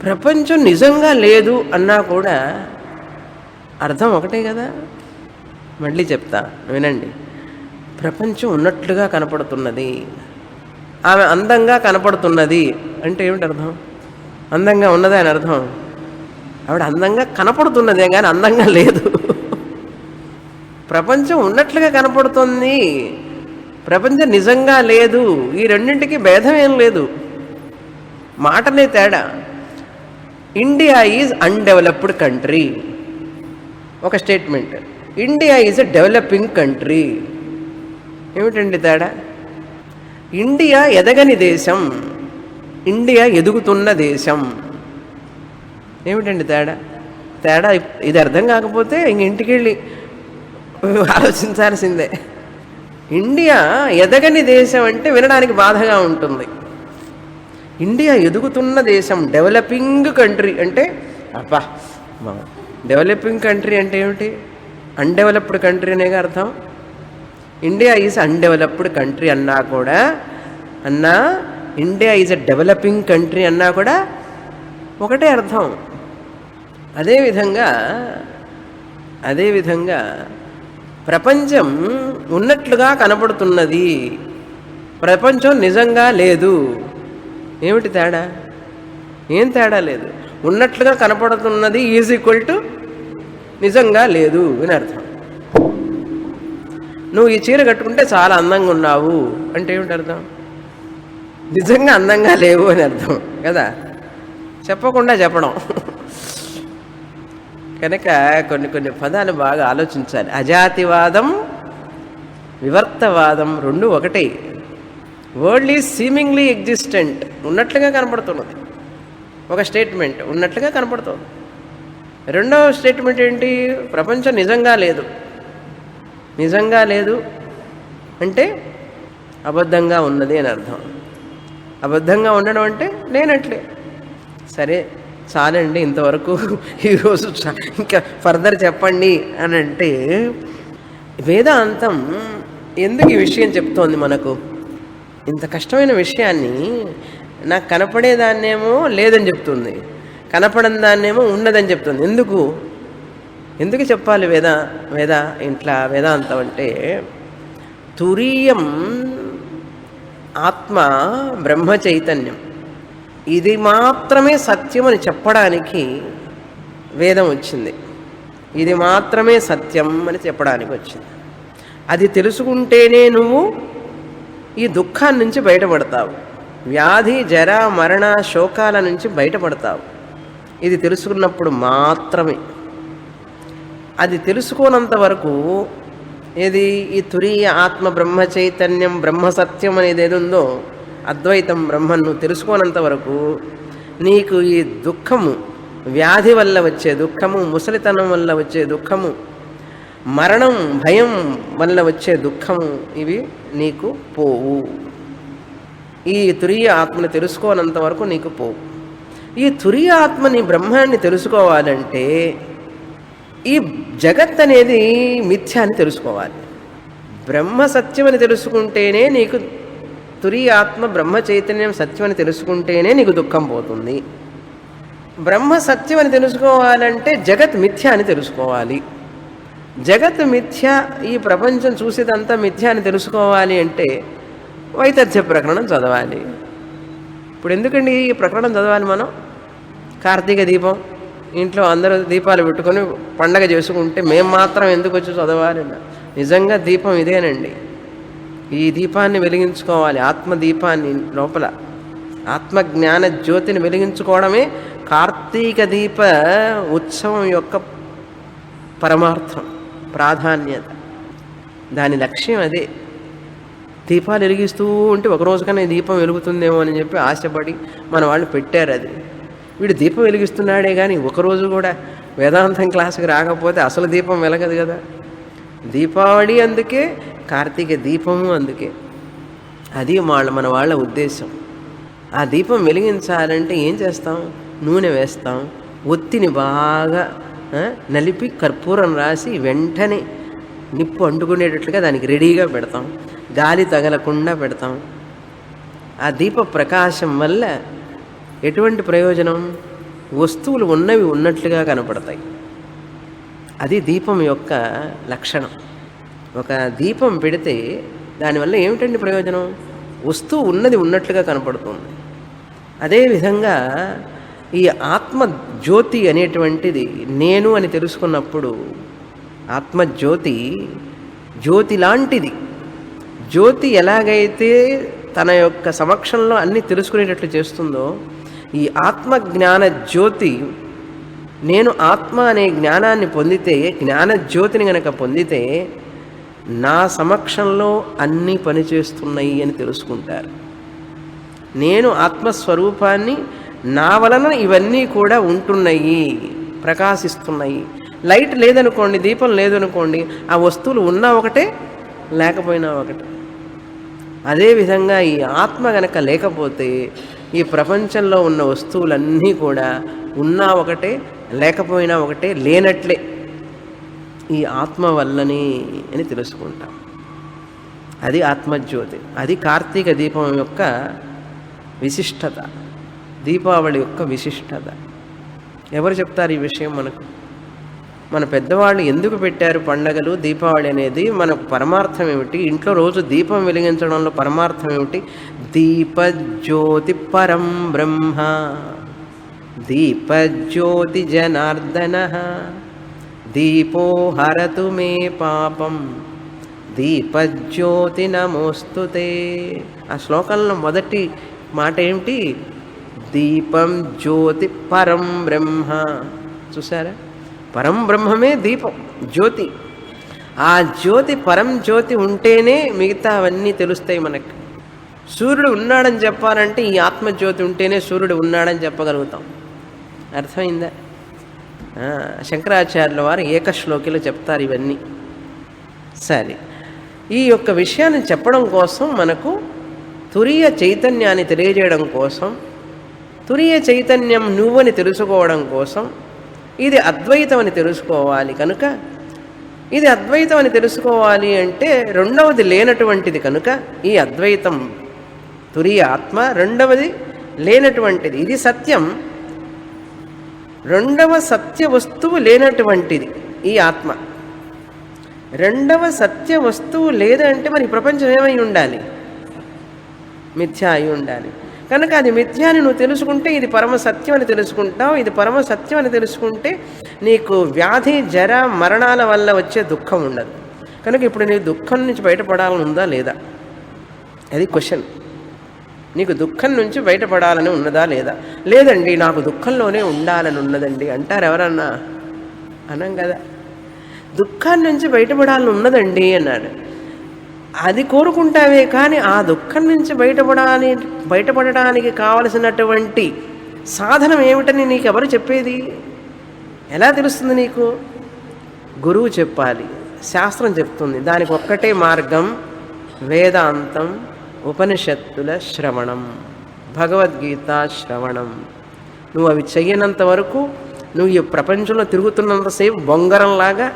ప్రపంచం నిజంగా లేదు అన్నా కూడా అర్థం ఒకటే కదా. మళ్ళీ చెప్తా వినండి. ప్రపంచం ఉన్నట్లుగా కనపడుతున్నది, ఆమె అందంగా కనపడుతున్నది అంటే ఏమిటి అర్థం? అందంగా ఉన్నదే అని అర్థం. ఆవిడ అందంగా కనపడుతున్నదే కానీ అందంగా లేదు. ప్రపంచం ఉన్నట్లుగా కనపడుతుంది, ప్రపంచం నిజంగా లేదు. ఈ రెండింటికి భేదం ఏం లేదు, మాటనే తేడా. ఇండియా ఈజ్ అన్డెవలప్డ్ కంట్రీ ఒక statement, India is a developing country. ఏమిటండి తేడా? ఇండియా ఎదగని దేశం, ఇండియా ఎదుగుతున్న దేశం. ఏమిటండి తేడా? తేడా ఇది అర్థం కాకపోతే ఇంక ఇంటికి వెళ్ళి ఆలోచించాల్సిందే. ఇండియా ఎదగని దేశం అంటే వినడానికి బాధగా ఉంటుంది. ఇండియా ఎదుగుతున్న దేశం, డెవలపింగ్ కంట్రీ అంటే అబ్బా, డెవలపింగ్ కంట్రీ అంటే ఏమిటి? అన్డెవలప్డ్ కంట్రీ అనేగా అర్థం. ఇండియా ఈజ్ అన్డెవలప్డ్ కంట్రీ అన్నా కూడా, India is a developing country అన్నా కూడా ఒకటే అర్థం. అదేవిధంగా ప్రపంచం ఉన్నట్లుగా కనపడుతున్నది, ప్రపంచం నిజంగా లేదు. ఏమిటి తేడా? ఏం తేడా లేదు. ఉన్నట్లుగా కనపడుతున్నది ఈజ్ ఈక్వల్ టు నిజంగా లేదు అని అర్థం. నువ్వు ఈ చీర కట్టుకుంటే చాలా అందంగా ఉన్నావు అంటే ఏమిటి అర్థం? నిజంగా అందంగా లేవు అని అర్థం కదా, చెప్పకుండా చెప్పడం. కనుక కొన్ని పదాలు బాగా ఆలోచించాలి. అజాతివాదం, వివర్తవాదం రెండు ఒకటే. వరల్డ్ ఈజ్ సీమింగ్లీ ఎగ్జిస్టెంట్, ఉన్నట్లుగా కనపడుతున్నది ఒక స్టేట్మెంట్, ఉన్నట్లుగా కనపడుతుంది. రెండవ స్టేట్మెంట్ ఏంటి? ప్రపంచం నిజంగా లేదు. నిజంగా లేదు అంటే అబద్ధంగా ఉన్నది అని అర్థం. అబద్ధంగా ఉండడం అంటే లేనట్లే. సరే చాలండి ఇంతవరకు, ఈరోజు ఇంకా ఫర్దర్ చెప్పండి అని అంటే, వేదాంతం ఎందుకు ఈ విషయం చెప్తోంది మనకు? ఇంత కష్టమైన విషయాన్ని నాకు కనపడేదాన్నేమో లేదని చెప్తుంది, కనపడని దాన్నేమో ఉన్నదని చెప్తుంది. ఎందుకు చెప్పాలి వేదాంతం అంటే, తురీయం ఆత్మ బ్రహ్మ చైతన్యం, ఇది మాత్రమే సత్యం అని చెప్పడానికి వేదం వచ్చింది. ఇది మాత్రమే సత్యం అని చెప్పడానికి వచ్చింది. అది తెలుసుకుంటేనే నువ్వు ఈ దుఃఖాన్ని నుంచి బయటపడతావు, వ్యాధి జర మరణ శోకాల నుంచి బయటపడతావు. ఇది తెలుసుకున్నప్పుడు మాత్రమే. అది తెలుసుకోనంత వరకు ఏది ఈ తురీయ ఆత్మ బ్రహ్మ చైతన్యం బ్రహ్మ సత్యం అనేది ఏది ఉందో, అద్వైతం బ్రహ్మను నువ్వు తెలుసుకోనంత వరకు నీకు ఈ దుఃఖము, వ్యాధి వల్ల వచ్చే దుఃఖము, ముసలితనం వల్ల వచ్చే దుఃఖము, మరణం భయం వల్ల వచ్చే దుఃఖము, ఇవి నీకు పోవు. ఈ తురీయ ఆత్మని తెలుసుకోనంత వరకు నీకు పోవు. ఈ తురీయ ఆత్మని బ్రహ్మాన్ని తెలుసుకోవాలంటే ఈ జగత్ అనేది మిథ్య అని తెలుసుకోవాలి. బ్రహ్మ సత్యమని తెలుసుకుంటేనే నీకు, తురీయ ఆత్మ బ్రహ్మ చైతన్యం సత్యమని తెలుసుకుంటేనే నీకు దుఃఖం పోతుంది. బ్రహ్మ సత్యమని తెలుసుకోవాలంటే జగత్ మిథ్య అని తెలుసుకోవాలి. జగత్ మిథ్య, ఈ ప్రపంచం చూసేదంతా మిథ్య అని తెలుసుకోవాలి అంటే వైతథ్య ప్రకరణం చదవాలి. ఇప్పుడు ఎందుకండి ఈ ప్రకరణం చదవాలి మనం? కార్తీక దీపం ఇంట్లో అందరూ దీపాలు పెట్టుకొని పండగ చేసుకుంటే మేము మాత్రం ఎందుకు వచ్చి చదవాలి? నిజంగా దీపం ఇదేనండి. ఈ దీపాన్ని వెలిగించుకోవాలి, ఆత్మదీపాన్ని లోపల ఆత్మజ్ఞాన జ్యోతిని వెలిగించుకోవడమే కార్తీక దీప ఉత్సవం యొక్క పరమార్థం, ప్రాధాన్యత, దాని లక్ష్యం అదే. దీపాలు వెలిగిస్తూ ఉంటే ఒకరోజు కన్నా ఈ దీపం వెలుగుతుందేమో అని చెప్పి ఆశపడి మన వాళ్ళు పెట్టారు. అది వీడు దీపం వెలిగిస్తున్నాడే కానీ ఒకరోజు కూడా వేదాంతం క్లాసుకి రాకపోతే అసలు దీపం వెలగదు కదా. దీపావళి అందుకే, కార్తీక దీపము అందుకే. అది మన వాళ్ళ ఉద్దేశం. ఆ దీపం వెలిగించాలంటే ఏం చేస్తాం? నూనె వేస్తాం, ఒత్తిని బాగా నలిపి కర్పూరం రాసి వెంటనే నిప్పు అంటుకునేటట్లుగా దానికి రెడీగా పెడతాం, గాలి తగలకుండా పెడతాం. ఆ దీప ప్రకాశం వల్ల ఎటువంటి ప్రయోజనం? వస్తువులు ఉన్నవి ఉన్నట్లుగా కనపడతాయి. అది దీపం యొక్క లక్షణం. ఒక దీపం పెడితే దానివల్ల ఏమిటండి ప్రయోజనం? వస్తువు ఉన్నది ఉన్నట్లుగా కనపడుతుంది. అదేవిధంగా ఈ ఆత్మజ్యోతి అనేటువంటిది నేను అని తెలుసుకున్నప్పుడు, ఆత్మజ్యోతి జ్యోతి లాంటిది. జ్యోతి ఎలాగైతే తన యొక్క సమక్షంలో అన్నీ తెలుసుకునేటట్లు చేస్తుందో, ఈ ఆత్మజ్ఞాన జ్యోతి, నేను ఆత్మ అనే జ్ఞానాన్ని పొందితే, జ్ఞానజ్యోతిని గనక పొందితే నా సమక్షంలో అన్నీ పనిచేస్తున్నాయి అని తెలుసుకుంటారు. నేను ఆత్మస్వరూపాన్ని, నా వలన ఇవన్నీ కూడా ఉంటున్నాయి, ప్రకాశిస్తున్నాయి. లైట్ లేదనుకోండి, దీపం లేదనుకోండి, ఆ వస్తువులు ఉన్నా ఒకటే, లేకపోయినా ఒకటే. అదేవిధంగా ఈ ఆత్మ గనక లేకపోతే ఈ ప్రపంచంలో ఉన్న వస్తువులన్నీ కూడా ఉన్నా ఒకటే, లేకపోయినా ఒకటే, లేనట్లే. ఈ ఆత్మ వల్లనే అని తెలుసుకుంటాం. అది ఆత్మజ్యోతి. అది కార్తీక దీపం యొక్క విశిష్టత, దీపావళి యొక్క విశిష్టత. ఎవరు చెప్తారు ఈ విషయం మనకు? మన పెద్దవాళ్ళు ఎందుకు పెట్టారు పండగలు, దీపావళి అనేది? మనకు పరమార్థం ఏమిటి? ఇంట్లో రోజు దీపం వెలిగించడంలో పరమార్థం ఏమిటి? దీపజ్యోతి పరం బ్రహ్మ, దీపజ్యోతి జనార్దన, దీపో హరతు మే పాపం, దీపజ్యోతి నమోస్తుతే. ఆ శ్లోకంలో మొదటి మాట ఏమిటి? దీపం జ్యోతి పరం బ్రహ్మ. చూసారా? పరం బ్రహ్మమే దీపం, జ్యోతి. ఆ జ్యోతి, పరం జ్యోతి ఉంటేనే మిగతా అవన్నీ తెలుస్తాయి మనకు. సూర్యుడు ఉన్నాడని చెప్పాలంటే ఈ ఆత్మజ్యోతి ఉంటేనే సూర్యుడు ఉన్నాడని చెప్పగలుగుతాం. అర్థమైందా? శంకరాచార్యుల వారు ఏకశ్లోకిలో చెప్తారు ఇవన్నీ. సరే, ఈ యొక్క విషయాన్ని చెప్పడం కోసం, మనకు తురియ చైతన్యాన్ని తెలియజేయడం కోసం, తురియ చైతన్యం నువ్వని తెలుసుకోవడం కోసం, ఇది అద్వైతం అని తెలుసుకోవాలి కనుక, ఇది అద్వైతం అని తెలుసుకోవాలి అంటే రెండవది లేనటువంటిది కనుక, ఈ అద్వైతం తురియ ఆత్మ రెండవది లేనటువంటిది. ఇది సత్యం, రెండవ సత్య వస్తువు లేనటువంటిది ఈ ఆత్మ. రెండవ సత్య వస్తువు లేదంటే మరి ప్రపంచం ఏమై ఉండాలి? మిథ్య అయి ఉండాలి. కనుక అది మిథ్యాన్ని నువ్వు తెలుసుకుంటే ఇది పరమ సత్యం అని తెలుసుకుంటావు. ఇది పరమ సత్యం అని తెలుసుకుంటే నీకు వ్యాధి, జర, మరణాల వల్ల వచ్చే దుఃఖం ఉండదు. కనుక ఇప్పుడు నీ దుఃఖం నుంచి బయటపడాలని ఉందా లేదా? అది క్వశ్చన్. నీకు దుఃఖం నుంచి బయటపడాలని ఉన్నదా లేదా? లేదండి, నాకు దుఃఖంలోనే ఉండాలని ఉన్నదండి అంటారు ఎవరన్నా? అనం కదా. దుఃఖాన్ని నుంచి బయటపడాలని అన్నాడు. అది కోరుకుంటావే కానీ ఆ దుఃఖం నుంచి బయటపడడానికి కావలసినటువంటి సాధనం ఏమిటని నీకు ఎవరు చెప్పేది? ఎలా తెలుస్తుంది నీకు? గురువు చెప్పాలి, శాస్త్రం చెప్తుంది. దానికి ఒక్కటే మార్గం, వేదాంతం, ఉపనిషత్తుల శ్రవణం, భగవద్గీత శ్రవణం. నువ్వు అవి చెయ్యనంత వరకు, నువ్వు ఈ ప్రపంచంలో తిరుగుతున్నంతసేపు బొంగరంలాగా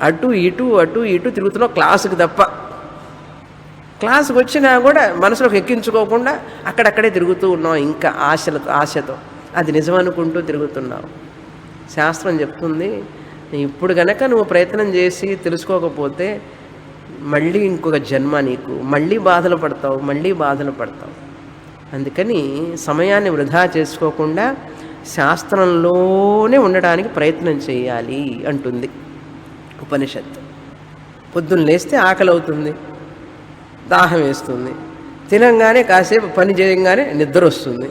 అటు ఇటు తిరుగుతున్నావు క్లాసుకి తప్ప. క్లాసుకు వచ్చినా కూడా మనసులోకి ఎక్కించుకోకుండా అక్కడక్కడే తిరుగుతూ ఉన్నావు, ఇంకా ఆశతో. అది నిజమనుకుంటూ తిరుగుతున్నావు. శాస్త్రం చెప్తుంది, ఇప్పుడు గనక నువ్వు ప్రయత్నం చేసి తెలుసుకోకపోతే మళ్ళీ ఇంకొక జన్మ నీకు, మళ్ళీ బాధలు పడతావు. అందుకని సమయాన్ని వృధా చేసుకోకుండా శాస్త్రంలోనే ఉండడానికి ప్రయత్నం చేయాలి అంటుంది ఉపనిషత్తు. పొద్దున్న లేస్తే ఆకలి అవుతుంది, దాహం వేస్తుంది, తినంగానే కాసేపు పని చేయగానే నిద్ర వస్తుంది,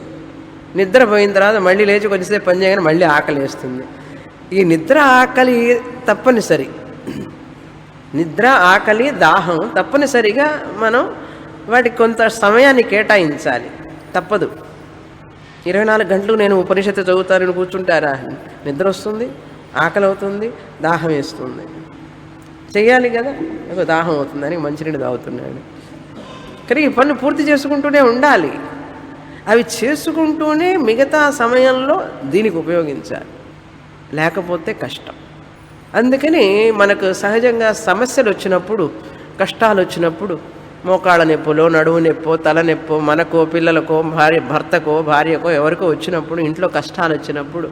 నిద్రపోయిన తర్వాత మళ్ళీ లేచి కొద్దిసేపు పని చేయగానే మళ్ళీ ఆకలి వేస్తుంది. ఈ నిద్ర, ఆకలి తప్పనిసరి. నిద్ర, ఆకలి, దాహం తప్పనిసరిగా మనం వాటికి కొంత సమయాన్ని కేటాయించాలి, తప్పదు. 24 గంటలు నేను ఉపనిషత్తు చదువుతానని కూర్చుంటారా? నిద్ర వస్తుంది, ఆకలి అవుతుంది, దాహం వేస్తుంది, చెయ్యాలి కదా. దాహం అవుతుందని మంచినీళ్ళు తాగుతున్నాడు. కానీ ఈ పనులు పూర్తి చేసుకుంటూనే ఉండాలి. అవి చేసుకుంటూనే మిగతా సమయంలో దీనికి ఉపయోగించాలి, లేకపోతే కష్టం. అందుకని మనకు సహజంగా సమస్యలు వచ్చినప్పుడు, కష్టాలు వచ్చినప్పుడు, మోకాళ్ళ నొప్పులో, నడువు నొప్పో, తలనొప్పో, మనకో, పిల్లలకో, భర్తకో, భార్యకో, ఎవరికో వచ్చినప్పుడు, ఇంట్లో కష్టాలు వచ్చినప్పుడు,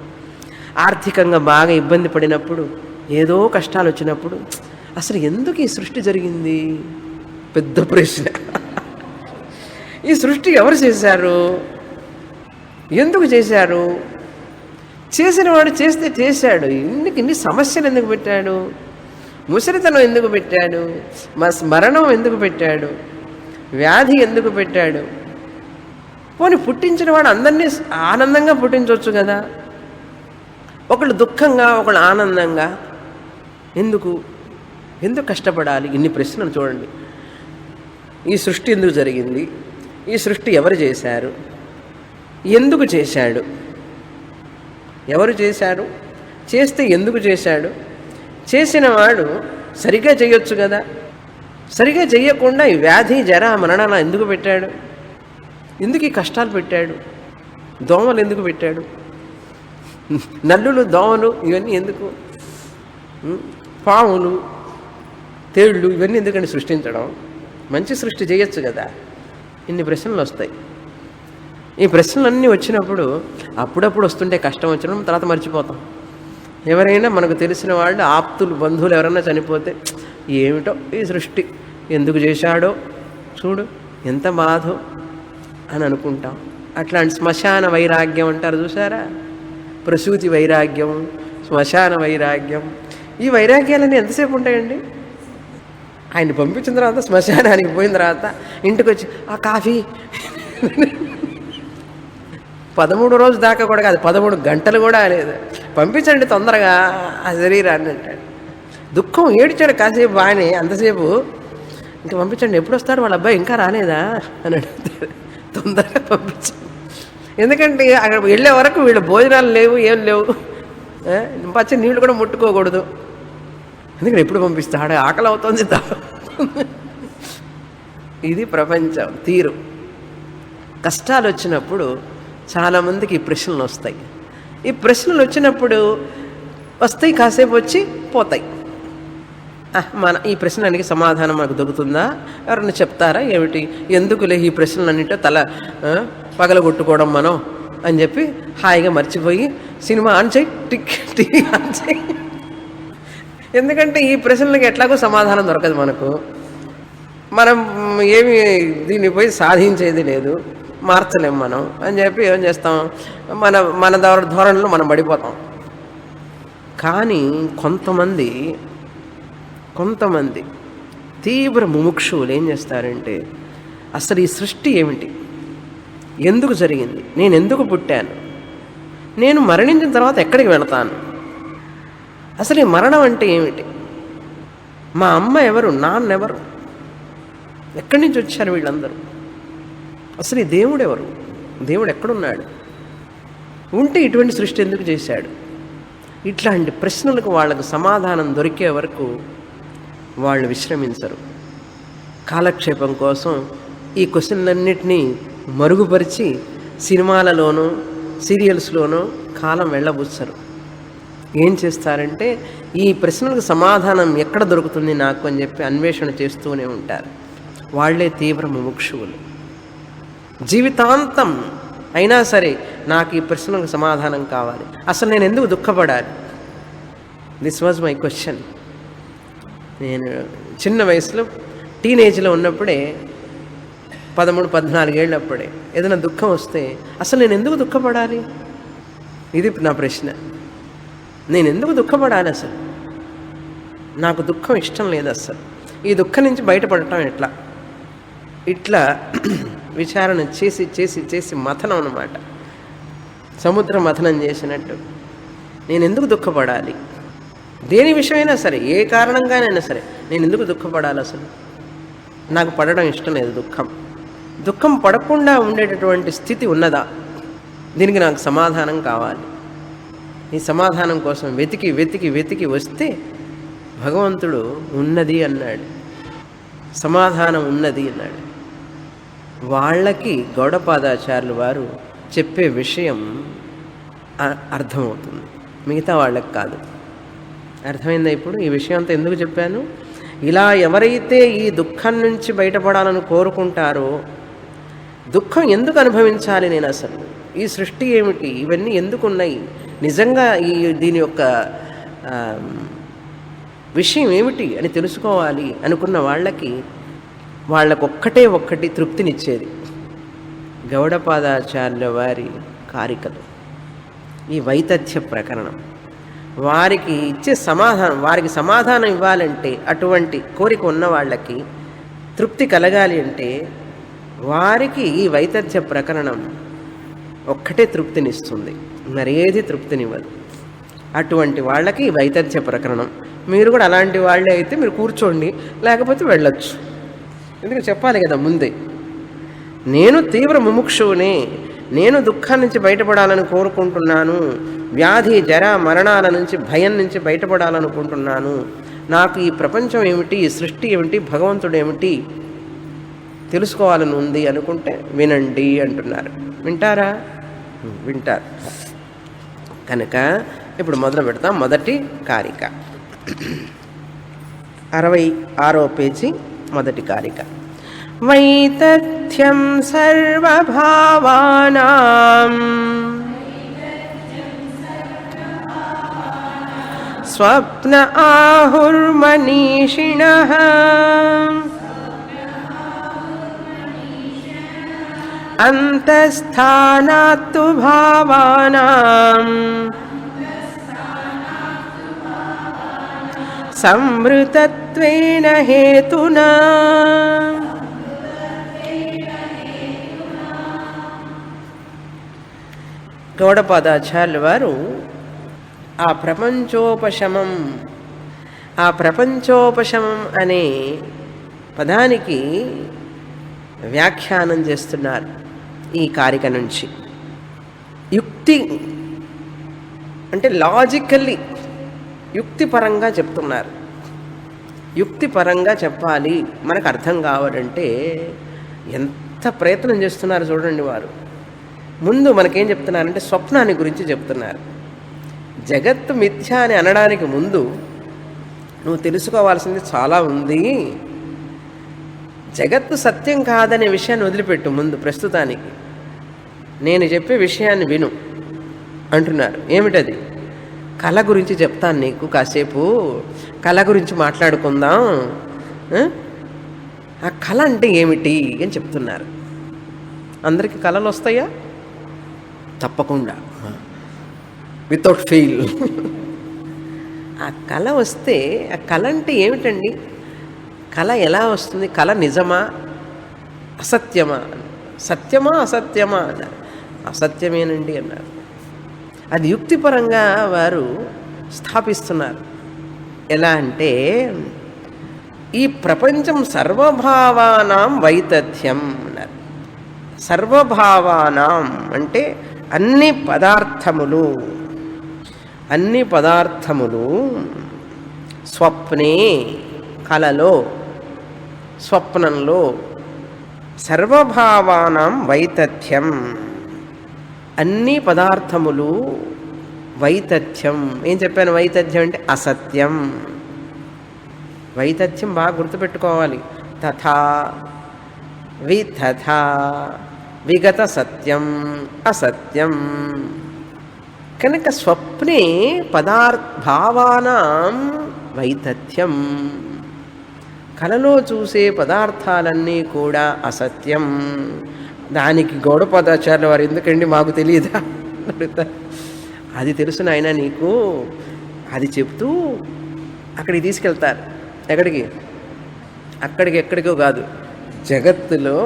ఆర్థికంగా బాగా ఇబ్బంది పడినప్పుడు, ఏదో కష్టాలు వచ్చినప్పుడు, అసలు ఎందుకు ఈ సృష్టి జరిగింది? పెద్ద ప్రశ్న. ఈ సృష్టి ఎవరు చేశారు? ఎందుకు చేశారు? చేసిన వాడు చేస్తే చేశాడు, ఇన్ని సమస్యలు ఎందుకు పెట్టాడు? ముసలితనం ఎందుకు పెట్టాడు? మరణం ఎందుకు పెట్టాడు? వ్యాధి ఎందుకు పెట్టాడు? పోనీ పుట్టించిన వాడు అందరినీ ఆనందంగా పుట్టించవచ్చు కదా. ఒకళ్ళు దుఃఖంగా, ఒకళ్ళు ఆనందంగా. ఎందుకు కష్టపడాలి? ఇన్ని ప్రశ్నలు చూడండి. ఈ సృష్టి ఎందుకు జరిగింది? ఈ సృష్టి ఎవరు చేశారు? ఎందుకు చేశాడు? ఎవరు చేశారు? చేస్తే ఎందుకు చేశాడు? చేసిన వాడు సరిగా చేయొచ్చు కదా. సరిగా చేయకుండా ఈ వ్యాధి, జర, మరణాలు ఎందుకు పెట్టాడు? ఎందుకు ఈ కష్టాలు పెట్టాడు? దోమలు ఎందుకు పెట్టాడు? నల్లులు, దోమలు ఇవన్నీ ఎందుకు? పాములు, తేళ్ళు ఇవన్నీ ఎందుకంటే సృష్టించడం? మంచి సృష్టి చేయొచ్చు కదా. ఇన్ని ప్రశ్నలు వస్తాయి. ఈ ప్రశ్నలన్నీ వచ్చినప్పుడు అప్పుడప్పుడు వస్తుంటే కష్టం వచ్చినప్పుడు తర్వాత మర్చిపోతాం. ఎవరైనా మనకు తెలిసిన వాళ్ళు, ఆప్తులు, బంధువులు ఎవరైనా చనిపోతే ఏమిటో ఈ సృష్టి ఎందుకు చేశాడో చూడు, ఎంత బాధో అని అనుకుంటాం. అట్లాంటి శ్మశాన వైరాగ్యం అంటారు చూసారా? ప్రసూతి వైరాగ్యం, శ్మశాన వైరాగ్యం, ఈ వైరాగ్యాలన్నీ ఎంతసేపు ఉంటాయండి? ఆయన్ని పంపించిన తర్వాత, శ్మశానానికి పోయిన తర్వాత ఇంటికి వచ్చి ఆ కాఫీ 13 రోజు దాకా కూడా కాదు, 13 గంటలు కూడా లేదు, పంపించండి తొందరగా ఆ శరీరాన్ని అంటాడు. దుఃఖం ఏడ్చాడు కాసేపు బాగానే, అంతసేపు ఇంకా పంపించండి, ఎప్పుడు వస్తాడు వాళ్ళ అబ్బాయి ఇంకా రాలేదా అని అడుగుతాడు. తొందరగా పంపించండి. ఎందుకంటే అక్కడ వెళ్ళే వరకు వీళ్ళు భోజనాలు లేవు, ఏం లేవు, పచ్చి నీళ్ళు కూడా ముట్టుకోకూడదు. ఎందుకంటే ఎప్పుడు పంపిస్తాడు? ఆకలి అవుతుంది. ఇది ప్రపంచం తీరు. కష్టాలు వచ్చినప్పుడు చాలామందికి ఈ ప్రశ్నలు వస్తాయి. ఈ ప్రశ్నలు వచ్చినప్పుడు వస్తాయి, కాసేపు వచ్చి పోతాయి. ఈ ప్రశ్నలకి సమాధానం మనకు దొరుకుతుందా? ఎవరన్నా చెప్తారా? ఏమిటి, ఎందుకులే ఈ ప్రశ్నలన్నింటో తల పగలగొట్టుకోవడం మనం అని చెప్పి హాయిగా మర్చిపోయి సినిమా ఆన్ చేయి, టీవీ ఆన్ చేయి. ఎందుకంటే ఈ ప్రశ్నలకి ఎట్లాగో సమాధానం దొరకదు మనకు. మనం ఏమి దీన్ని పోయి సాధించేది లేదు, మార్చలేం మనం అని చెప్పి ఏం చేస్తాం, మన ధోరణిలో మనం పడిపోతాం. కానీ కొంతమంది తీవ్ర ముముక్షువులు ఏం చేస్తారంటే, అసలు ఈ సృష్టి ఏమిటి, ఎందుకు జరిగింది, నేను ఎందుకు పుట్టాను, నేను మరణించిన తర్వాత ఎక్కడికి వెళతాను, అసలు ఈ మరణం అంటే ఏమిటి, మా అమ్మ ఎవరు, నాన్నెవరు, ఎక్కడి నుంచి వచ్చారు వీళ్ళందరూ, అసలు ఈ దేవుడు ఎవరు, దేవుడు ఎక్కడున్నాడు, ఉంటే ఇటువంటి సృష్టి ఎందుకు చేశాడు, ఇట్లాంటి ప్రశ్నలకు వాళ్ళకు సమాధానం దొరికే వరకు వాళ్ళు విశ్రమించరు. కాలక్షేపం కోసం ఈ క్వశ్చన్లన్నిటినీ మరుగుపరిచి సినిమాలలోనూ సీరియల్స్లోనూ కాలం వెళ్ళబుచ్చరు. ఏం చేస్తారంటే, ఈ ప్రశ్నలకు సమాధానం ఎక్కడ దొరుకుతుంది నాకు అని చెప్పి అన్వేషణ చేస్తూనే ఉంటారు. వాళ్లే తీవ్ర ముముక్షువులు. జీవితాంతం అయినా సరే నాకు ఈ ప్రశ్నలకు సమాధానం కావాలి, అసలు నేను ఎందుకు దుఃఖపడాలి. This was my question. నేను చిన్న వయసులో టీనేజ్లో ఉన్నప్పుడే, 13-14 ఏళ్ళప్పుడే ఏదైనా దుఃఖం వస్తే అసలు నేను ఎందుకు దుఃఖపడాలి, ఇది నా ప్రశ్న. నేను ఎందుకు దుఃఖపడాలి, అసలు నాకు దుఃఖం ఇష్టం లేదు, అసలు ఈ దుఃఖం నుంచి బయటపడటం ఎట్లా, ఇట్లా విచారణ చేసి చేసి చేసి మథనం అన్నమాట, సముద్ర మథనం చేసినట్టు. నేను ఎందుకు దుఃఖపడాలి, దేని విషయమైనా సరే, ఏ కారణంగానైనా సరే, నేను ఎందుకు దుఃఖపడాలి అసలు? నాకు పడడం ఇష్టం లేదు దుఃఖం. దుఃఖం పడకుండా ఉండేటటువంటి స్థితి ఉన్నదా? దీనికి నాకు సమాధానం కావాలి. ఈ సమాధానం కోసం వెతికి వెతికి వెతికి వస్తే భగవంతుడు ఉన్నది అన్నాడు, సమాధానం ఉన్నది అన్నాడు. వాళ్ళకి గౌడపాదాచార్యులు వారు చెప్పే విషయం అర్థమవుతుంది, మిగతా వాళ్ళకి కాదు. అర్థమైందా ఇప్పుడు ఈ విషయం అంతా ఎందుకు చెప్పాను? ఇలా ఎవరైతే ఈ దుఃఖం నుంచి బయటపడాలని కోరుకుంటారో, దుఃఖం ఎందుకు అనుభవించాలి నేను అసలు, ఈ సృష్టి ఏమిటి, ఇవన్నీ ఎందుకు ఉన్నాయి, నిజంగా దీని యొక్క విషయం ఏమిటి అని తెలుసుకోవాలి అనుకున్న వాళ్ళకొక్కటే ఒక్కటి తృప్తినిచ్చేది గౌడపాదాచార్యుల వారి కారికలు, ఈ వైతథ్య ప్రకరణం. వారికి ఇచ్చే సమాధానం, వారికి సమాధానం ఇవ్వాలంటే, అటువంటి కోరిక ఉన్న వాళ్ళకి తృప్తి కలగాలి అంటే వారికి ఈ వైతథ్య ప్రకరణం ఒక్కటే తృప్తినిస్తుంది, మరేది తృప్తినివ్వదు. అటువంటి వాళ్ళకి ఈ వైతథ్య ప్రకరణం. మీరు కూడా అలాంటి వాళ్ళే అయితే మీరు కూర్చోండి, లేకపోతే వెళ్ళొచ్చు. ఎందుకు చెప్పాలి కదా ముందే. నేను తీవ్ర ముముక్షువునే, నేను దుఃఖం నుంచి బయటపడాలని కోరుకుంటున్నాను, వ్యాధి జర మరణాల నుంచి, భయం నుంచి బయటపడాలనుకుంటున్నాను, నాకు ఈ ప్రపంచం ఏమిటి, ఈ సృష్టి ఏమిటి, భగవంతుడు ఏమిటి తెలుసుకోవాలని ఉంది అనుకుంటే వినండి అంటున్నారు. వింటారా? వింటారు. కనుక ఇప్పుడు మొదలు పెడతాం. మొదటి కారిక 66వ పేజీ, మొదటి కారిక. వైతథ్యం సర్వభావానాం స్వప్న ఆహుర్మనీషిణః అంతస్థానాత్తు భావానాం సంవృతత్వేన హేతునా. గౌడపాదాచార్యుల వారు ఆ ప్రపంచోపశమం అనే పదానికి వ్యాఖ్యానం చేస్తున్నారు ఈ కారిక నుంచి. యుక్తి అంటే లాజికల్లీ, యుక్తిపరంగా చెప్తున్నారు. యుక్తిపరంగా చెప్పాలి, మనకు అర్థం కావాలంటే ఎంత ప్రయత్నం చేస్తున్నారు చూడండి వారు. ముందు మనకేం చెప్తున్నారంటే స్వప్నాన్ని గురించి చెప్తున్నారు. జగత్తు మిథ్య అని అనడానికి ముందు నువ్వు తెలుసుకోవాల్సింది చాలా ఉంది. జగత్తు సత్యం కాదనే విషయాన్ని వదిలిపెట్టు ముందు, ప్రస్తుతానికి నేను చెప్పే విషయాన్ని విను అంటున్నారు. ఏమిటది? కళ గురించి చెప్తాను నీకు, కాసేపు కళ గురించి మాట్లాడుకుందాం. ఆ కళ అంటే ఏమిటి అని చెప్తున్నారు. అందరికీ కళలు వస్తాయా? తప్పకుండా, వితౌట్ ఫెయిల్. ఆ కళ వస్తే, ఆ కళ అంటే ఏమిటండి? కళ ఎలా వస్తుంది? కళ నిజమా అసత్యమా? సత్యమా అసత్యమా అన్నారు. అసత్యమేనండి అన్నారు. అది యుక్తిపరంగా వారు స్థాపిస్తున్నారు. ఎలా అంటే, ఈ ప్రపంచం సర్వభావానాం వైతథ్యం అన్నారు. సర్వభావానాం అంటే అన్ని పదార్థములు స్వప్నే కలలో, స్వప్నంలో, సర్వభావానాం వైతథ్యం అన్ని పదార్థములు వైతథ్యం. ఏం చెప్పాను? వైతథ్యం అంటే అసత్యం. వైతథ్యం బాగా గుర్తుపెట్టుకోవాలి. తథా వితథా విగత సత్యం అసత్యం. కనుక స్వప్నే భావానాం వైతథ్యం, కలలో చూసే పదార్థాలన్నీ కూడా అసత్యం. దానికి గౌడపాదాచార్యుల వారు ఎందుకండి మాకు తెలియదా అడుగుతారు. అది తెలుసు నాయన నీకు, అది చెప్తూ అక్కడికి తీసుకెళ్తారు. ఎక్కడికి? ఎక్కడికో కాదు, జగత్తులో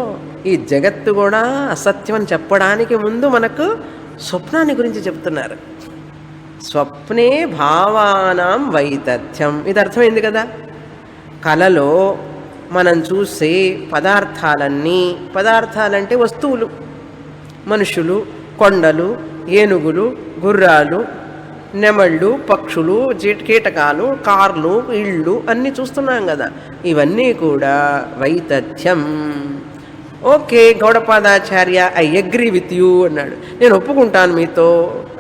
ఈ జగత్తు కూడా అసత్యం అని చెప్పడానికి ముందు మనకు స్వప్నాన్ని గురించి చెప్తున్నారు. స్వప్నే భావానాం వైతథ్యం. ఇది అర్థమైంది కదా. కలలో మనం చూసే పదార్థాలంటే వస్తువులు, మనుషులు, కొండలు, ఏనుగులు, గుర్రాలు, నెమళ్ళు, పక్షులు, కీటకాలు, కార్లు, ఇళ్ళు అన్నీ చూస్తున్నాం కదా. ఇవన్నీ కూడా వైతథ్యం. Okay Gaudapadacharya, I agree with you అన్నాడు. నేను ఒప్పుకుంటాను మీతో,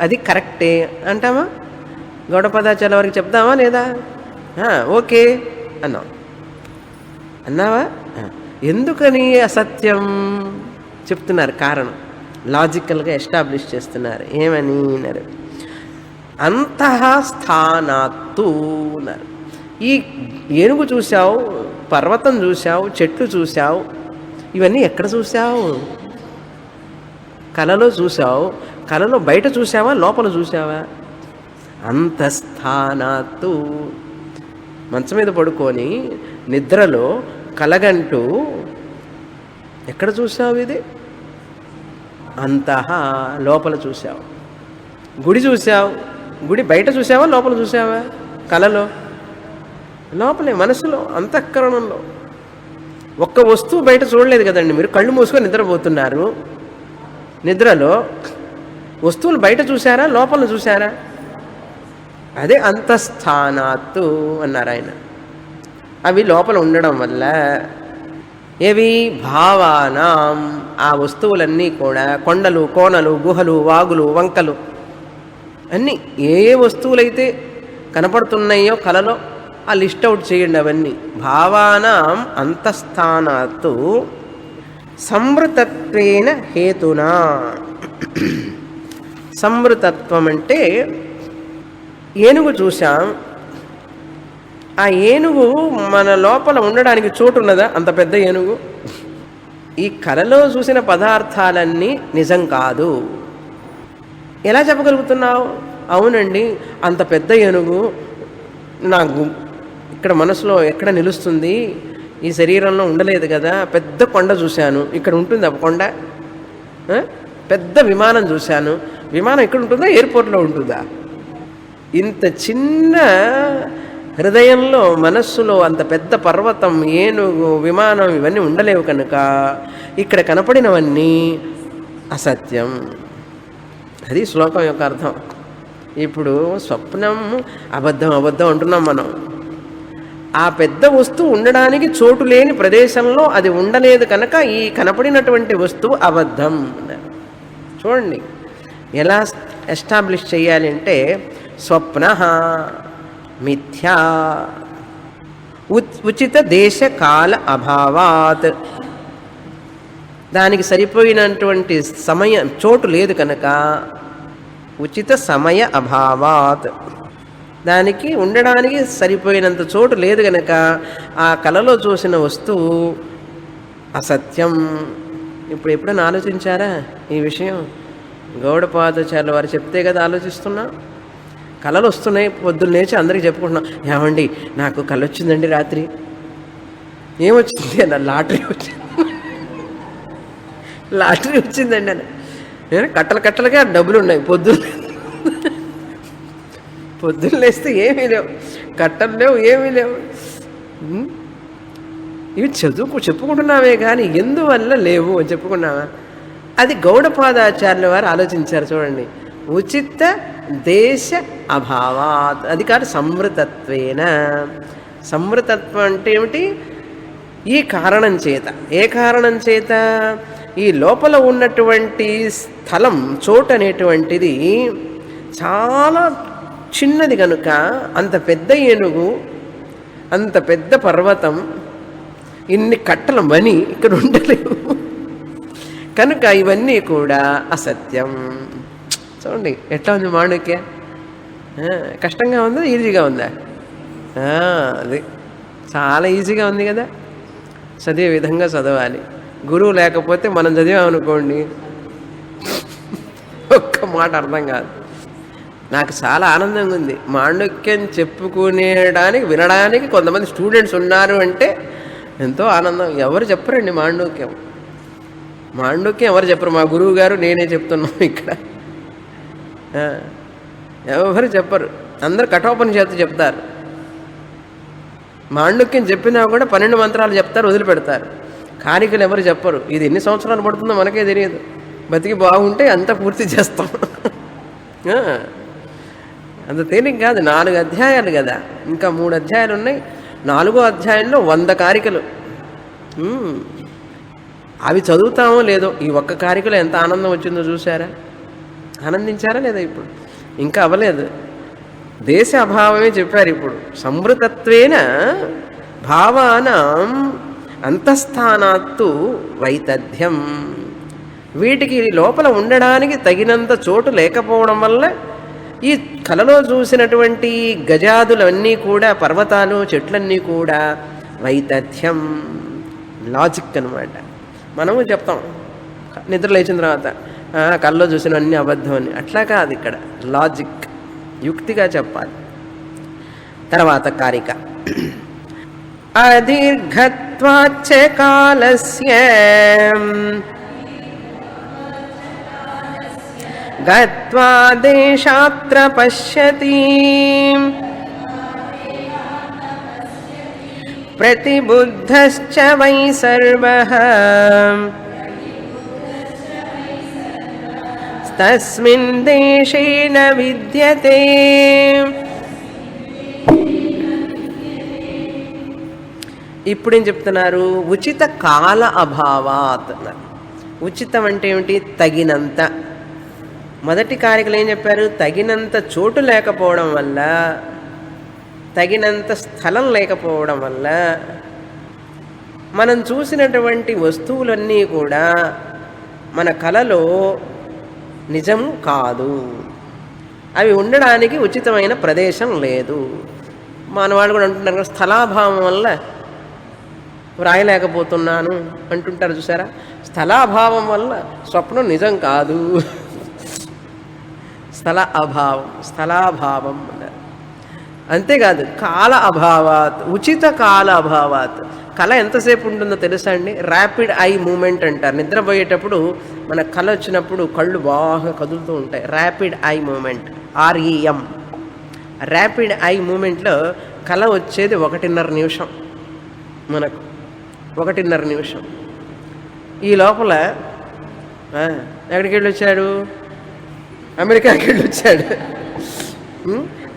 అది కరెక్టే అంటామా? గౌడపాదాచార్య వారికి చెప్దామా లేదా? ఓకే అన్నావా? ఎందుకని అసత్యం చెప్తున్నారు, కారణం లాజికల్గా ఎస్టాబ్లిష్ చేస్తున్నారు. ఏమని అన్నారు? అంతఃస్థానాత్తు అన్నారు. ఈ ఏనుగు చూసావు, పర్వతం చూసావు, చెట్లు చూసావు, ఇవన్నీ ఎక్కడ చూసావు? కలలో చూసావు. కలలో బయట చూసావా, లోపల చూసావా? అంతఃస్థానాత్తు. మంచం మీద పడుకొని నిద్రలో కలగంటూ ఎక్కడ చూసావు? ఇది అంతః, లోపల చూసావు. గుడి చూసావు, గుడి బయట చూసావా, లోపల చూసావా? కలలో లోపలే, మనసులో, అంతఃకరణంలో. ఒక్క వస్తువు బయట చూడలేదు కదండి. మీరు కళ్ళు మూసుకొని నిద్రపోతున్నారు. నిద్రలో వస్తువులు బయట చూసారా, లోపల చూసారా? అదే అంతఃస్థానాత్తు అన్నారు ఆయన. అవి లోపల ఉండడం వల్ల ఏవి? భావానాం. ఆ వస్తువులన్నీ కూడా, కొండలు, కోనలు, గుహలు, వాగులు, వంకలు అన్నీ ఏ వస్తువులైతే కనపడుతున్నాయో కలలో ఆ లిస్ట్ అవుట్ చేయండి. అవన్నీ భావానాం అంతఃస్థానాత్తు సంవృతత్వేన హేతునా. సంవృతత్వం అంటే ఏనుగు చూసాం. ఆ ఏనుగు మన లోపల ఉండడానికి చోటు ఉన్నదా? అంత పెద్ద ఏనుగు. ఈ కలలో చూసిన పదార్థాలన్నీ నిజం కాదు. ఎలా చెప్పగలుగుతున్నావు? అవునండి, అంత పెద్ద ఏనుగు నాకు ఇక్కడ మనసులో ఎక్కడ నిలుస్తుంది? ఈ శరీరంలో ఉండలేదు కదా. పెద్ద కొండ చూశాను, ఇక్కడ ఉంటుంది ఆ కొండ. పెద్ద విమానం చూశాను, విమానం ఇక్కడ ఉంటుందా, ఎయిర్పోర్ట్లో ఉంటుందా? ఇంత చిన్న హృదయంలో, మనస్సులో అంత పెద్ద పర్వతం, ఏనుగు, విమానం ఇవన్నీ ఉండలేవు కనుక ఇక్కడ కనపడినవన్నీ అసత్యం. అది శ్లోకం యొక్క అర్థం. ఇప్పుడు స్వప్నం అబద్ధం అంటున్నాం మనం. ఆ పెద్ద వస్తువు ఉండడానికి చోటు లేని ప్రదేశంలో అది ఉండలేదు కనుక ఈ కనపడినటువంటి వస్తువు అబద్ధం. చూడండి ఎలా ఎస్టాబ్లిష్ చేయాలి అంటే, స్వప్న మిథ్యా ఉచిత దేశ కాల అభావాత్. దానికి సరిపోయినటువంటి సమయం, చోటు లేదు కనుక ఉచిత సమయ అభావాత్, దానికి ఉండడానికి సరిపోయినంత చోటు లేదు కనుక ఆ కలలో చూసిన వస్తువు అసత్యం. ఇప్పుడు ఎప్పుడైనా ఆలోచించారా ఈ విషయం? గౌడపాదాచార్యుల వారు చెప్తే కదా ఆలోచిస్తున్నా. కళలు వస్తున్నాయి, పొద్దున్న లేచి అందరికీ చెప్పుకుంటున్నాం, ఏమండి నాకు కళ వచ్చిందండి రాత్రి. ఏమొచ్చింది అన్న? లాటరీ వచ్చిందండి అని. నేను కట్టలుగా డబ్బులు ఉన్నాయి. పొద్దున్న లేస్తే ఏమీ లేవు, కట్టలు లేవు, ఏమీ లేవు. ఇవి చెప్పుకుంటున్నామే కానీ ఎందువల్ల లేవు అని చెప్పుకున్నావా? అది గౌడపాదాచార్యుల వారు ఆలోచించారు. చూడండి, ఉచిత దేశ అభావాత్. అది కాదు సంవృతత్వేన. సంవృతత్వం అంటే ఏమిటి? ఈ కారణం చేత. ఏ కారణం చేత? ఈ లోపల ఉన్నటువంటి స్థలం, చోటు అనేటువంటిది చాలా చిన్నది కనుక, అంత పెద్ద ఏనుగు, అంత పెద్ద పర్వతం, ఇన్ని కట్టల మని ఇక్కడ ఉండలేవు కనుక ఇవన్నీ కూడా అసత్యం. చూడండి ఎట్లా ఉంది మాండూక్య. కష్టంగా ఉందా, ఈజీగా ఉందా? అది చాలా ఈజీగా ఉంది కదా. చదివే విధంగా చదవాలి. గురువు లేకపోతే మనం చదివామనుకోండి ఒక్క మాట అర్థం కాదు. నాకు చాలా ఆనందంగా ఉంది. మాండూక్యం చెప్పుకునేడానికి, వినడానికి కొంతమంది స్టూడెంట్స్ ఉన్నారు అంటే ఎంతో ఆనందం. ఎవరు చెప్పరండి మాండూక్యం. ఎవరు చెప్పరు? మా గురువు గారు, నేనే చెప్తున్నాం ఇక్కడ. ఎవరు చెప్పరు, అందరు కఠోపనిషత్తు చెప్తారు. మాండుక్యం చెప్పినా కూడా 12 మంత్రాలు చెప్తారు, వదిలిపెడతారు. కారికలు ఎవరు చెప్పరు. ఇది ఎన్ని సంవత్సరాలు పడుతుందో మనకే తెలియదు. బతికి బాగుంటే అంత పూర్తి చేస్తాం. అంత తేలిక కాదు. 4 అధ్యాయాలు కదా, ఇంకా 3 అధ్యాయాలు ఉన్నాయి. 4వ అధ్యాయంలో 100 కారికలు. అవి చదువుతామో లేదో, ఈ ఒక్క కారికలో ఎంత ఆనందం వచ్చిందో చూసారా? ఆనందించారా లేదా? ఇప్పుడు ఇంకా అవ్వలేదు. దేశ అభావమే చెప్పారు. ఇప్పుడు సంవృతత్వేన భావానాం అంతఃస్థానాత్తు వైతథ్యం. వీటికి లోపల ఉండడానికి తగినంత చోటు లేకపోవడం వల్ల ఈ కలలో చూసినటువంటి గజాదులన్నీ కూడా, పర్వతాలు చెట్లన్నీ కూడా వైతథ్యం, లాజిక్ అనమాట. మనము చెప్తాం నిద్ర లేచిన తర్వాత కళ్ళలో చూసినవన్నీ అబద్ధం అని. అట్లా కాదు, ఇక్కడ లాజిక్, యుక్తిగా చెప్పాలి. తర్వాత కారిక అదీర్ఘత్వాచ్చ కాలస్య గత్వా దేశాత్ర పశ్యతి ప్రతిబుద్ధశ్చ వై సర్వః తస్మిన్ దేశే న విద్యతే. ఇప్పుడేం చెప్తున్నారు? ఉచిత కాల అభావాత్ అన్నారు. ఉచితం అంటే ఏమిటి? తగినంత. మొదటి కారికలు ఏం చెప్పారు? తగినంత చోటు లేకపోవడం వల్ల, తగినంత స్థలం లేకపోవడం వల్ల మనం చూసినటువంటి వస్తువులన్నీ కూడా మన కలలో నిజం కాదు. అవి ఉండడానికి ఉచితమైన ప్రదేశం లేదు. మనవాళ్ళు కూడా అంటున్నారు, స్థలాభావం వల్ల వ్రాయలేకపోతున్నాను అంటుంటారు చూసారా? స్థలాభావం వల్ల స్వప్నం నిజం కాదు. స్థల అభావం, స్థలాభావం అన్నారు. అంతేకాదు, కాల అభావాత్, ఉచిత కాల అభావాత్. కళ ఎంతసేపు ఉంటుందో తెలుసా అండి? ర్యాపిడ్ ఐ మూమెంట్ అంటారు. నిద్రపోయేటప్పుడు మన కళ వచ్చినప్పుడు కళ్ళు బాగా కదులుతూ ఉంటాయి. Rapid eye movement, REM. Rapid eye మూమెంట్లో కళ వచ్చేది 1.5 నిమిషం. మనకు 1.5 నిమిషం. ఈ లోపల ఎక్కడికి వెళ్ళి వచ్చాడు? అమెరికాకి వెళ్ళి వచ్చాడు.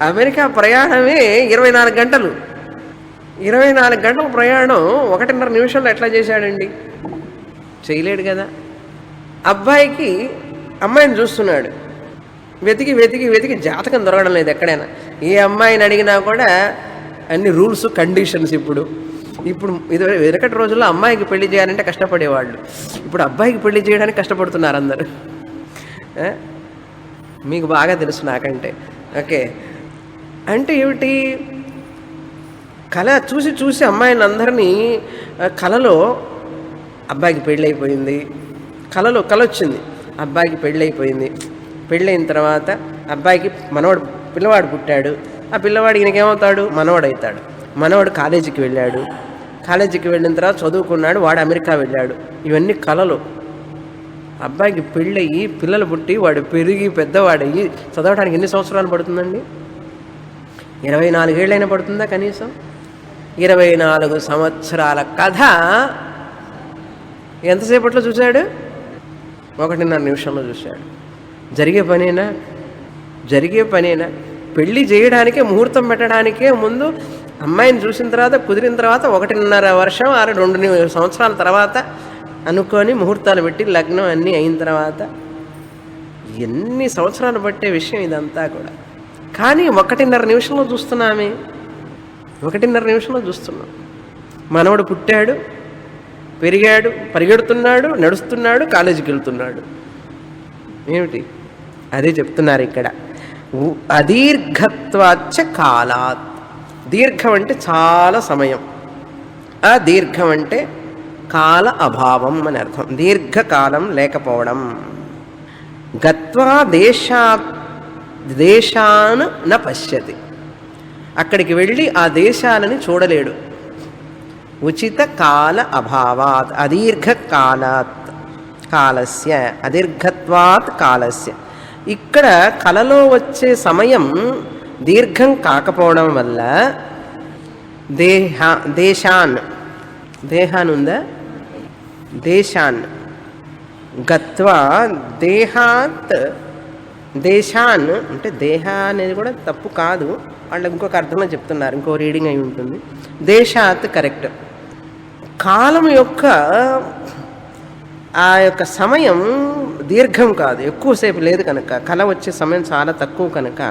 అమెరికా ప్రయాణమే 24 గంటలు. 24 గంటల ప్రయాణం 1.5 నిమిషంలో ఎట్లా చేశాడండి? చేయలేడు కదా. అబ్బాయికి అమ్మాయిని చూస్తున్నాడు, వెతికి వెతికి వెతికి జాతకం దొరకడం లేదు ఎక్కడైనా. ఏ అమ్మాయిని అడిగినా కూడా అన్ని రూల్స్, కండిషన్స్. ఇప్పుడు ఇది వెనకటి రోజుల్లో అమ్మాయికి పెళ్లి చేయాలంటే కష్టపడేవాళ్ళు. ఇప్పుడు అబ్బాయికి పెళ్లి చేయడానికి కష్టపడుతున్నారు అందరు. మీకు బాగా తెలుసు నాకంటే. ఓకే, అంటే ఏమిటి? కళ చూసి చూసి అమ్మాయిని అందరినీ, కళలో అబ్బాయికి పెళ్ళైపోయింది, కళ వచ్చింది, అబ్బాయికి పెళ్ళైపోయింది. పెళ్ళైన తర్వాత అబ్బాయికి పిల్లవాడు పుట్టాడు. ఆ పిల్లవాడు ఈయనకేమవుతాడు? మనవాడు అవుతాడు. మనవాడు కాలేజీకి వెళ్ళాడు. కాలేజీకి వెళ్ళిన తర్వాత చదువుకున్నాడు, వాడు అమెరికా వెళ్ళాడు. ఇవన్నీ కళలు. అబ్బాయికి పెళ్ళయ్యి పిల్లలు పుట్టి వాడు పెరిగి పెద్దవాడయ్యి చదవడానికి ఎన్ని సంవత్సరాలు పడుతుందండి? 24 ఏళ్ళైనా పడుతుందా కనీసం? 24 సంవత్సరాల కథ ఎంతసేపట్లో చూశాడు? 1.5 నిమిషంలో చూశాడు. జరిగే పనేనా? పెళ్ళి చేయడానికే, ముహూర్తం పెట్టడానికే ముందు అమ్మాయిని చూసిన తర్వాత, కుదిరిన తర్వాత 1.5 వర్షం 2 సంవత్సరాల తర్వాత అనుకొని ముహూర్తాలు పెట్టి లగ్నం అన్నీ అయిన తర్వాత ఎన్ని సంవత్సరాలు పట్టే విషయం ఇదంతా కూడా. కానీ 1.5 నిమిషంలో చూస్తున్నామే. 1.5 నిమిషంలో చూస్తున్నాం. మనవడు పుట్టాడు, పెరిగాడు, పరిగెడుతున్నాడు, నడుస్తున్నాడు, కాలేజీకి వెళ్తున్నాడు. ఏమిటి? అదే చెప్తున్నారు ఇక్కడ. అదీర్ఘత్వాచ్చ కాలాత్. దీర్ఘం అంటే చాలా సమయం, అదీర్ఘం అంటే కాల అభావం అని అర్థం. దీర్ఘకాలం లేకపోవడం. గత్వా దేశాన్ న పశ్యతి. అక్కడికి వెళ్ళి ఆ దేశాలని చూడలేడు. ఉచిత కాల అభావాత్, అదీర్ఘ కాలస్య, అదీర్ఘత్వాత్ కాలస్య. ఇక్కడ కలలో వచ్చే సమయం దీర్ఘం కాకపోవడం వల్ల దేశాన్ ఉందా, దేశాన్ గత్వా దేహాత్, దేశాన్ అంటే దేహ అనేది కూడా తప్పు కాదు, వాళ్ళు ఇంకొక అర్థంలో చెప్తున్నారు, ఇంకో రీడింగ్ అయి ఉంటుంది. దేశాత్ కరెక్ట్. కాలం యొక్క ఆ యొక్క సమయం దీర్ఘం కాదు, ఎక్కువసేపు లేదు కనుక, కళ వచ్చే సమయం చాలా తక్కువ కనుక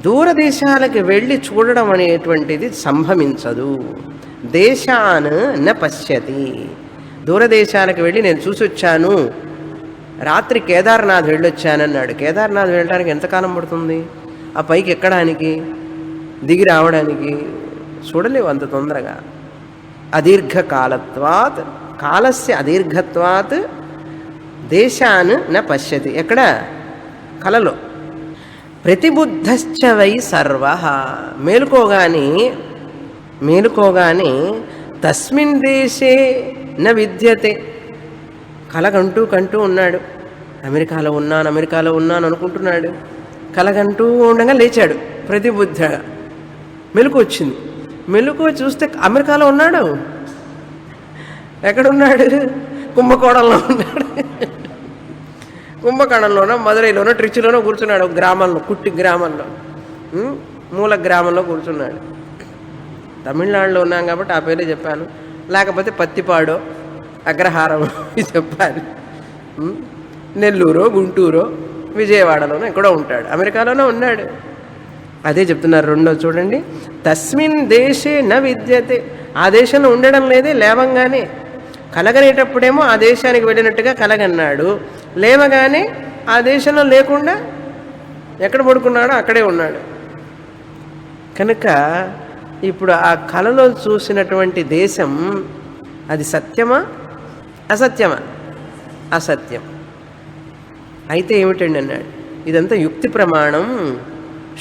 దూరదేశాలకు వెళ్ళి చూడడం అనేటువంటిది సంభవించదు. దేశాన్ న పశ్యతి. దూరదేశాలకు వెళ్ళి నేను చూసి వచ్చాను, రాత్రి కేదార్నాథ్ వెళ్ళొచ్చానన్నాడు. కేదార్నాథ్ వెళ్ళడానికి ఎంతకాలం పడుతుంది? ఆ పైకి ఎక్కడానికి, దిగి రావడానికి చూడలేవు అంత తొందరగా. అదీర్ఘకాలత్వాత్, కాలస్య అదీర్ఘత్వాత్ దేశాన్ న పశ్యతి. ఎక్కడ? కలలో. ప్రతిబుద్ధశ్చ వై సర్వ. మేలుకోగానే తస్మిన్ దేశే న విద్యతే. కంటూ ఉన్నాడు, అమెరికాలో ఉన్నాను అనుకుంటున్నాడు. కలగంటూ ఉండగా లేచాడు ప్రతిబుద్ధ. మెలకు వచ్చింది. మెలకు చూస్తే అమెరికాలో ఉన్నాడు. ఎక్కడున్నాడు? కుంభకోణంలో ఉన్నాడు. కుంభకోణంలోనో మదురైలోనో ట్రిచిలోనో కూర్చున్నాడు. గ్రామంలో, కుట్టి గ్రామంలో, మూల గ్రామంలో కూర్చున్నాడు. తమిళనాడులో ఉన్నాం కాబట్టి ఆ పేరే చెప్పాను, లేకపోతే పత్తిపాడో అగ్రహారం చెప్పాలి. నెల్లూరో గుంటూరో విజయవాడలోనో ఎక్కడో ఉంటాడు, అమెరికాలోనే ఉన్నాడు. అదే చెప్తున్నారు. రెండో చూడండి, తస్మిన్ దేశే న విద్యతే. ఆ దేశంలో ఉండడం లేదే, లేవంగానే. కలగనేటప్పుడేమో ఆ దేశానికి వెళ్ళినట్టుగా కలగన్నాడు, లేవగానే ఆ దేశంలో లేకుండా ఎక్కడ పడుకున్నాడో అక్కడే ఉన్నాడు. కనుక ఇప్పుడు ఆ కలలో చూసినటువంటి దేశం అది సత్యమా అసత్యమా? అసత్యం. అయితే ఏమిటండి అన్నాడు, ఇదంతా యుక్తి ప్రమాణం,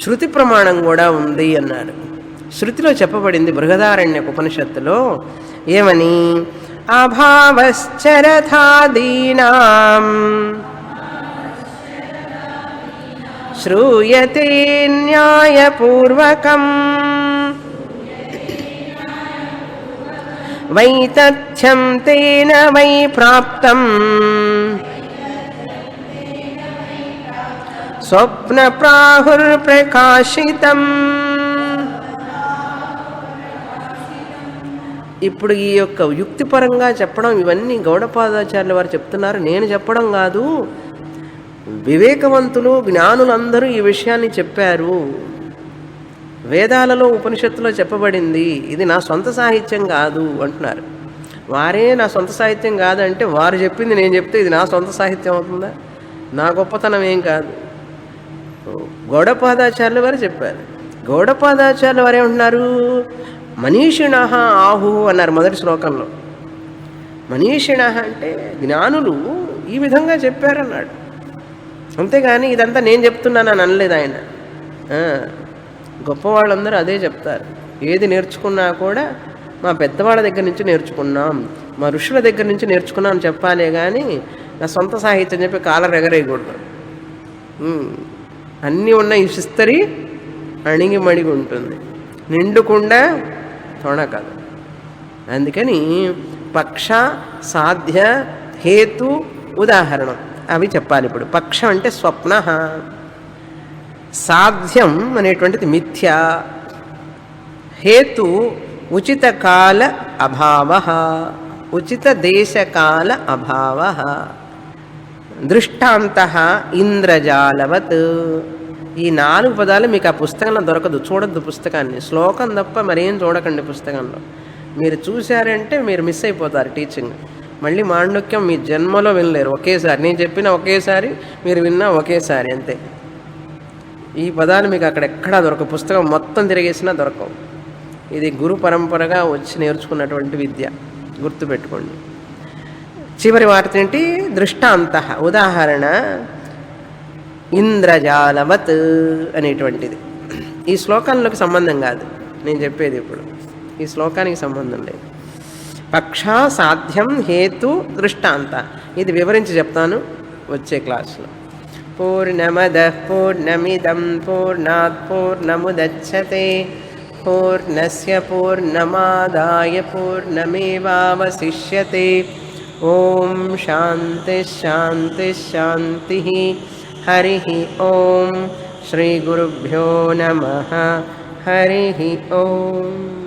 శృతి ప్రమాణం కూడా ఉంది అన్నాడు. శృతిలో చెప్పబడింది బృహదారణ్యక ఉపనిషత్తులో ఏమని? అభావశ్చరథాదీనాం శ్రూయతే న్యాయపూర్వకం వైతథ్యం తేన వై ప్రాప్తం స్వప్న ప్రాహుర్ప్రకాశితం. ఇప్పుడు ఈ యొక్క యుక్తిపరంగా చెప్పడం, ఇవన్నీ గౌడపాదాచార్యుల వారు చెప్తున్నారు, నేను చెప్పడం కాదు. వివేకవంతులు జ్ఞానులందరూ ఈ విషయాన్ని చెప్పారు. వేదాలలో ఉపనిషత్తులో చెప్పబడింది, ఇది నా సొంత సాహిత్యం కాదు అంటున్నారు. వారే నా సొంత సాహిత్యం కాదంటే వారు చెప్పింది నేను చెప్తే ఇది నా సొంత సాహిత్యం అవుతుందా? నా గొప్పతనం ఏం కాదు. గౌడపాదాచార్యుల వారు చెప్పారు. గౌడపాదాచార్యుల వారు ఏమంటున్నారు? మనీషిణ ఆహు అన్నారు మొదటి శ్లోకంలో. మనీషిణ అంటే జ్ఞానులు ఈ విధంగా చెప్పారన్నాడు. అంతేగాని ఇదంతా నేను చెప్తున్నానని అనలేదు ఆయన. గొప్పవాళ్ళందరూ అదే చెప్తారు. ఏది నేర్చుకున్నా కూడా మా పెద్దవాళ్ళ దగ్గర నుంచి నేర్చుకున్నాం, మా ఋషుల దగ్గర నుంచి నేర్చుకున్నాం అని చెప్పాలే కానీ నా సొంత సాహిత్యం చెప్పి కాలర్ ఎగరేయకూడదు. అన్నీ ఉన్న ఈ శిస్తరి అణిగి మడిగి ఉంటుంది, నిండుకుండా తొణకదు. అందుకని పక్ష, సాధ్య, హేతు, ఉదాహరణం అవి చెప్పాలి. ఇప్పుడు పక్షం అంటే స్వప్న, సాధ్యం అనేటువంటిది మిథ్య, హేతు ఉచిత కాల అభావ, ఉచిత దేశకాల అభావ, దృష్టాంత ఇంద్రజాలవత్. ఈ 4 పదాలు మీకు ఆ పుస్తకంలో దొరకదు, చూడద్దు పుస్తకాన్ని. శ్లోకం తప్ప మరేం చూడకండి పుస్తకంలో. మీరు చూశారంటే మీరు మిస్ అయిపోతారు టీచింగ్. మళ్ళీ మాండుక్యం మీ జన్మలో వినలేరు. ఒకేసారి నేను చెప్పిన ఒకేసారి, మీరు విన్నా ఒకేసారి, అంతే. ఈ పదాలు మీకు అక్కడ ఎక్కడా దొరకవు, పుస్తకం మొత్తం తిరిగేసినా దొరకవు. ఇది గురు పరంపరగా వచ్చి నేర్చుకున్నటువంటి విద్య, గుర్తుపెట్టుకోండి. చివరి వార్త ఏంటి? దృష్టాంత, ఉదాహరణ. ఇంద్రజాలవత్ అనేటువంటిది ఈ శ్లోకంలోకి సంబంధం కాదు నేను చెప్పేది. ఇప్పుడు ఈ శ్లోకానికి సంబంధం లేదు. పక్ష, సాధ్యం, హేతు, దృష్టాంత ఇది వివరించి చెప్తాను వచ్చే క్లాసులో. పూర్ణమదః పూర్ణమిదం పూర్ణాత్ పూర్ణముదచ్యతే పూర్ణస్య పూర్ణమాదాయ పూర్ణమేవావశిష్యతే ఓం శాంతి శాంతి శాంతి హరి ఓం శ్రీ గురుభ్యో నమః హరి ఓం.